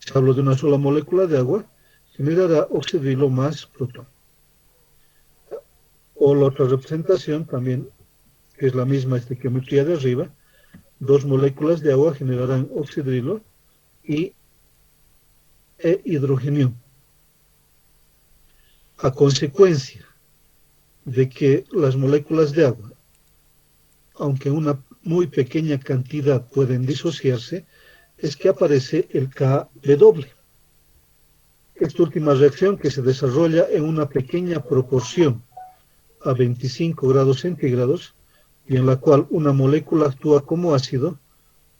Si hablo de una sola molécula de agua, generará oxidrilo más protón. O la otra representación también, que es la misma estequiometría de arriba, dos moléculas de agua generarán oxidrilo e hidrogenión. A consecuencia de que las moléculas de agua, aunque en una muy pequeña cantidad pueden disociarse, es que aparece el KW. Esta última reacción que se desarrolla en una pequeña proporción a 25 grados centígrados y en la cual una molécula actúa como ácido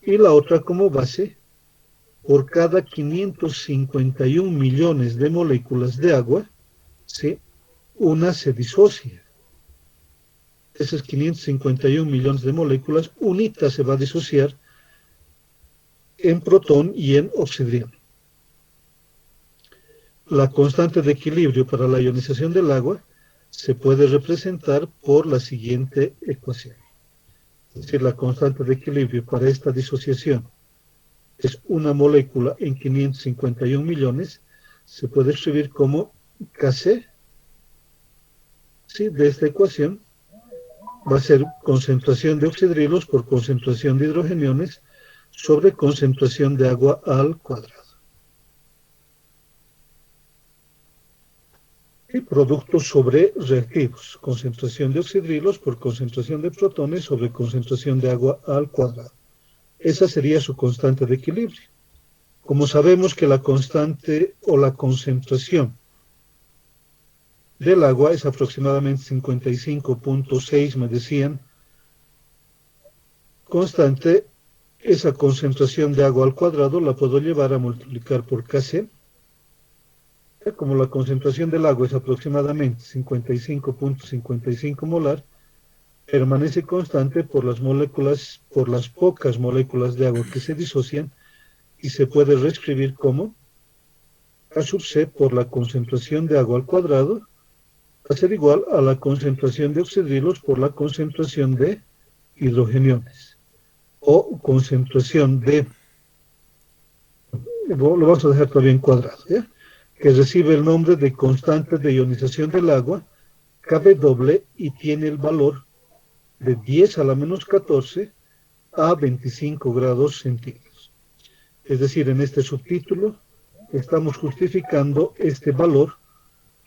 y la otra como base, por cada 551 millones de moléculas de agua, ¿sí?, una se disocia. Esas 551 millones de moléculas, unita se va a disociar en protón y en oxidrilo. La constante de equilibrio para la ionización del agua se puede representar por la siguiente ecuación. Es decir, la constante de equilibrio para esta disociación es una molécula en 551 millones, se puede escribir como Kc, ¿sí?, de esta ecuación va a ser concentración de oxidrilos por concentración de hidrogeniones sobre concentración de agua al cuadrado. Y productos sobre reactivos, concentración de oxidrilos por concentración de protones sobre concentración de agua al cuadrado. Esa sería su constante de equilibrio. Como sabemos que la constante o la concentración del agua es aproximadamente 55.6, me decían, constante, esa concentración de agua al cuadrado la puedo llevar a multiplicar por Kc. Como la concentración del agua es aproximadamente 55.55 molar, permanece constante por las moléculas, por las pocas moléculas de agua que se disocian, y se puede reescribir como A sub C por la concentración de agua al cuadrado va a ser igual a la concentración de oxidrilos por la concentración de hidrogeniones, o concentración de, lo vamos a dejar todavía en cuadrado, ¿ya? Que recibe el nombre de constante de ionización del agua, Kw, y tiene el valor de 10 a la menos 14 a 25 grados centígrados. Es decir, en este subtítulo estamos justificando este valor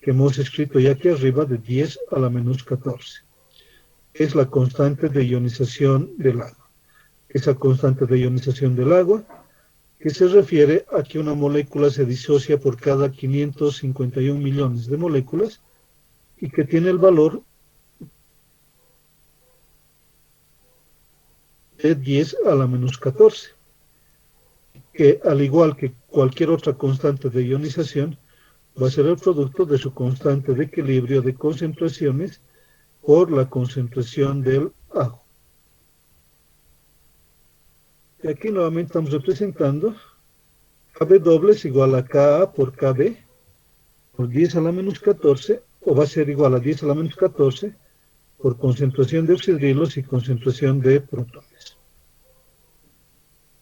que hemos escrito ya aquí arriba de 10 a la menos 14. Es la constante de ionización del agua. Esa constante de ionización del agua que se refiere a que una molécula se disocia por cada 551 millones de moléculas y que tiene el valor de 10 a la menos 14, que al igual que cualquier otra constante de ionización, va a ser el producto de su constante de equilibrio de concentraciones por la concentración del agua. Y aquí nuevamente estamos representando Kw es igual a Ka por Kb por 10 a la menos 14, o va a ser igual a 10 a la menos 14 por concentración de oxidrilos y concentración de protones.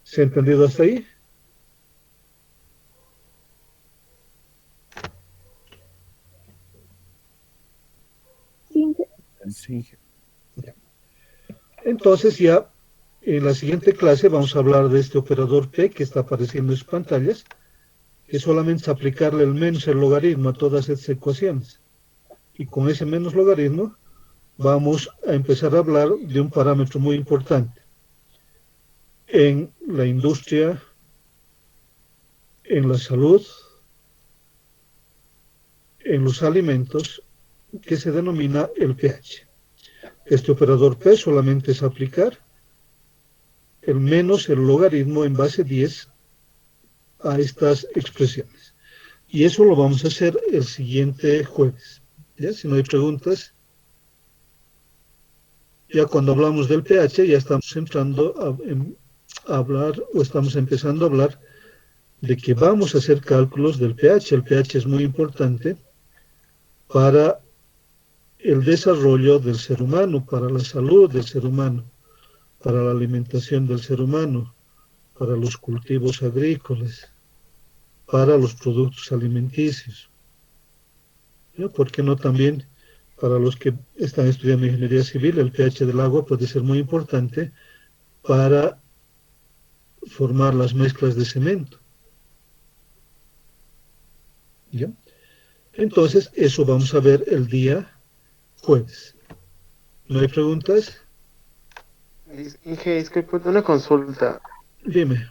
¿Se ha entendido hasta ahí? Sí. Entonces ya en la siguiente clase vamos a hablar de este operador P que está apareciendo en sus pantallas, que solamente es aplicarle el menos el logaritmo a todas estas ecuaciones. Y con ese menos logaritmo vamos a empezar a hablar de un parámetro muy importante en la industria, en la salud, en los alimentos, que se denomina el pH. Este operador P solamente es aplicar el menos el logaritmo en base 10 a estas expresiones. Y eso lo vamos a hacer el siguiente jueves. ¿Ya? Si no hay preguntas, ya cuando hablamos del pH ya estamos entrando a hablar, o estamos empezando a hablar de que vamos a hacer cálculos del pH. El pH es muy importante para el desarrollo del ser humano, para la salud del ser humano, para la alimentación del ser humano, para los cultivos agrícolas, para los productos alimenticios. ¿Ya? ¿Por qué no también para los que están estudiando ingeniería civil? El pH del agua puede ser muy importante para formar las mezclas de cemento. ¿Ya? Entonces, eso vamos a ver el día jueves. ¿No hay preguntas? Inge, disculpe, una consulta. Dime.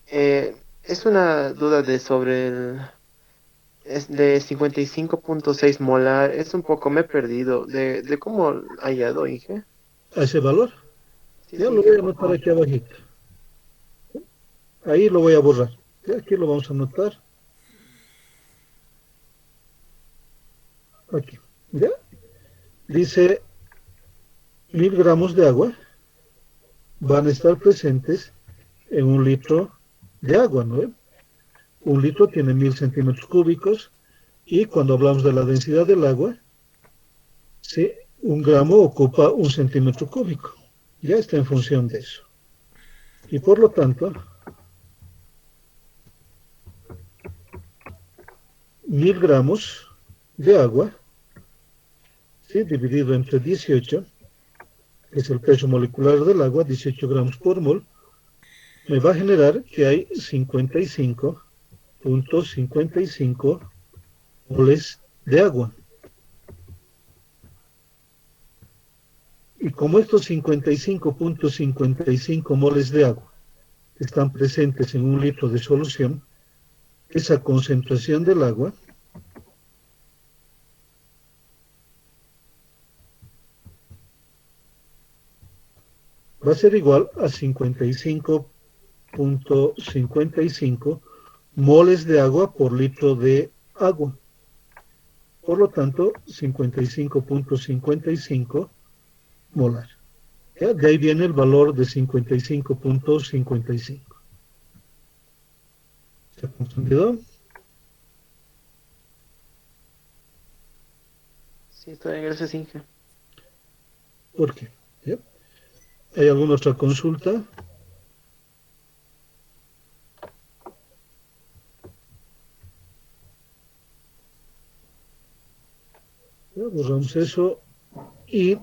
Es una duda sobre es de 55.6 molar. Es un poco, me he perdido. ¿De cómo ha hallado, Inge? ¿A ese valor? Sí, Ya sí, lo voy a anotar aquí abajito. Ahí lo voy a borrar. Ya aquí lo vamos a anotar. Aquí. ¿Ya? Dice 1000 gramos de agua van a estar presentes en 1 litro de agua, ¿no? 1 litro tiene 1000 centímetros cúbicos, y cuando hablamos de la densidad del agua, ¿sí? 1 gramo ocupa 1 centímetro cúbico. Ya está en función de eso. Y por lo tanto, 1000 gramos de agua, ¿sí? Dividido entre 18, que es el peso molecular del agua, 18 gramos por mol, me va a generar que hay 55.55 moles de agua. Y como estos 55.55 moles de agua están presentes en 1 litro de solución, esa concentración del agua va a ser igual a 55 55.55 moles de agua por litro de agua. Por lo tanto, 55.55 molar. ¿Ya? De ahí viene el valor de 55.55. ¿Se ha confundido? Sí, está bien, gracias, Inge. ¿Por qué? ¿Ya? ¿Hay alguna otra consulta? Ya, borramos eso. Y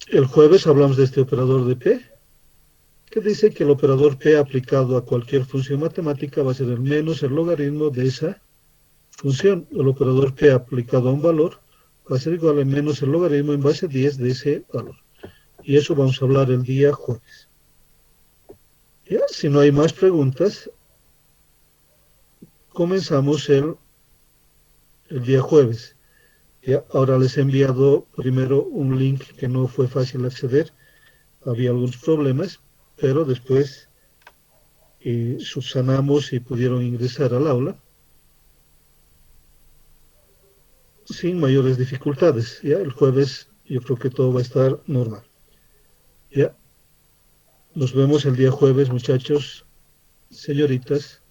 el jueves hablamos de este operador de P, que dice que el operador P aplicado a cualquier función matemática va a ser el menos el logaritmo de esa función. El operador P aplicado a un valor va a ser igual a menos el logaritmo en base 10 de ese valor. Y eso vamos a hablar el día jueves. ¿Ya? Si no hay más preguntas, comenzamos el día jueves. ¿Ya? Ahora les he enviado primero un link que no fue fácil acceder. Había algunos problemas, pero después subsanamos y pudieron ingresar al aula sin mayores dificultades. ¿Ya? El jueves yo creo que todo va a estar normal. ¿Ya? Nos vemos el día jueves, muchachos, señoritas.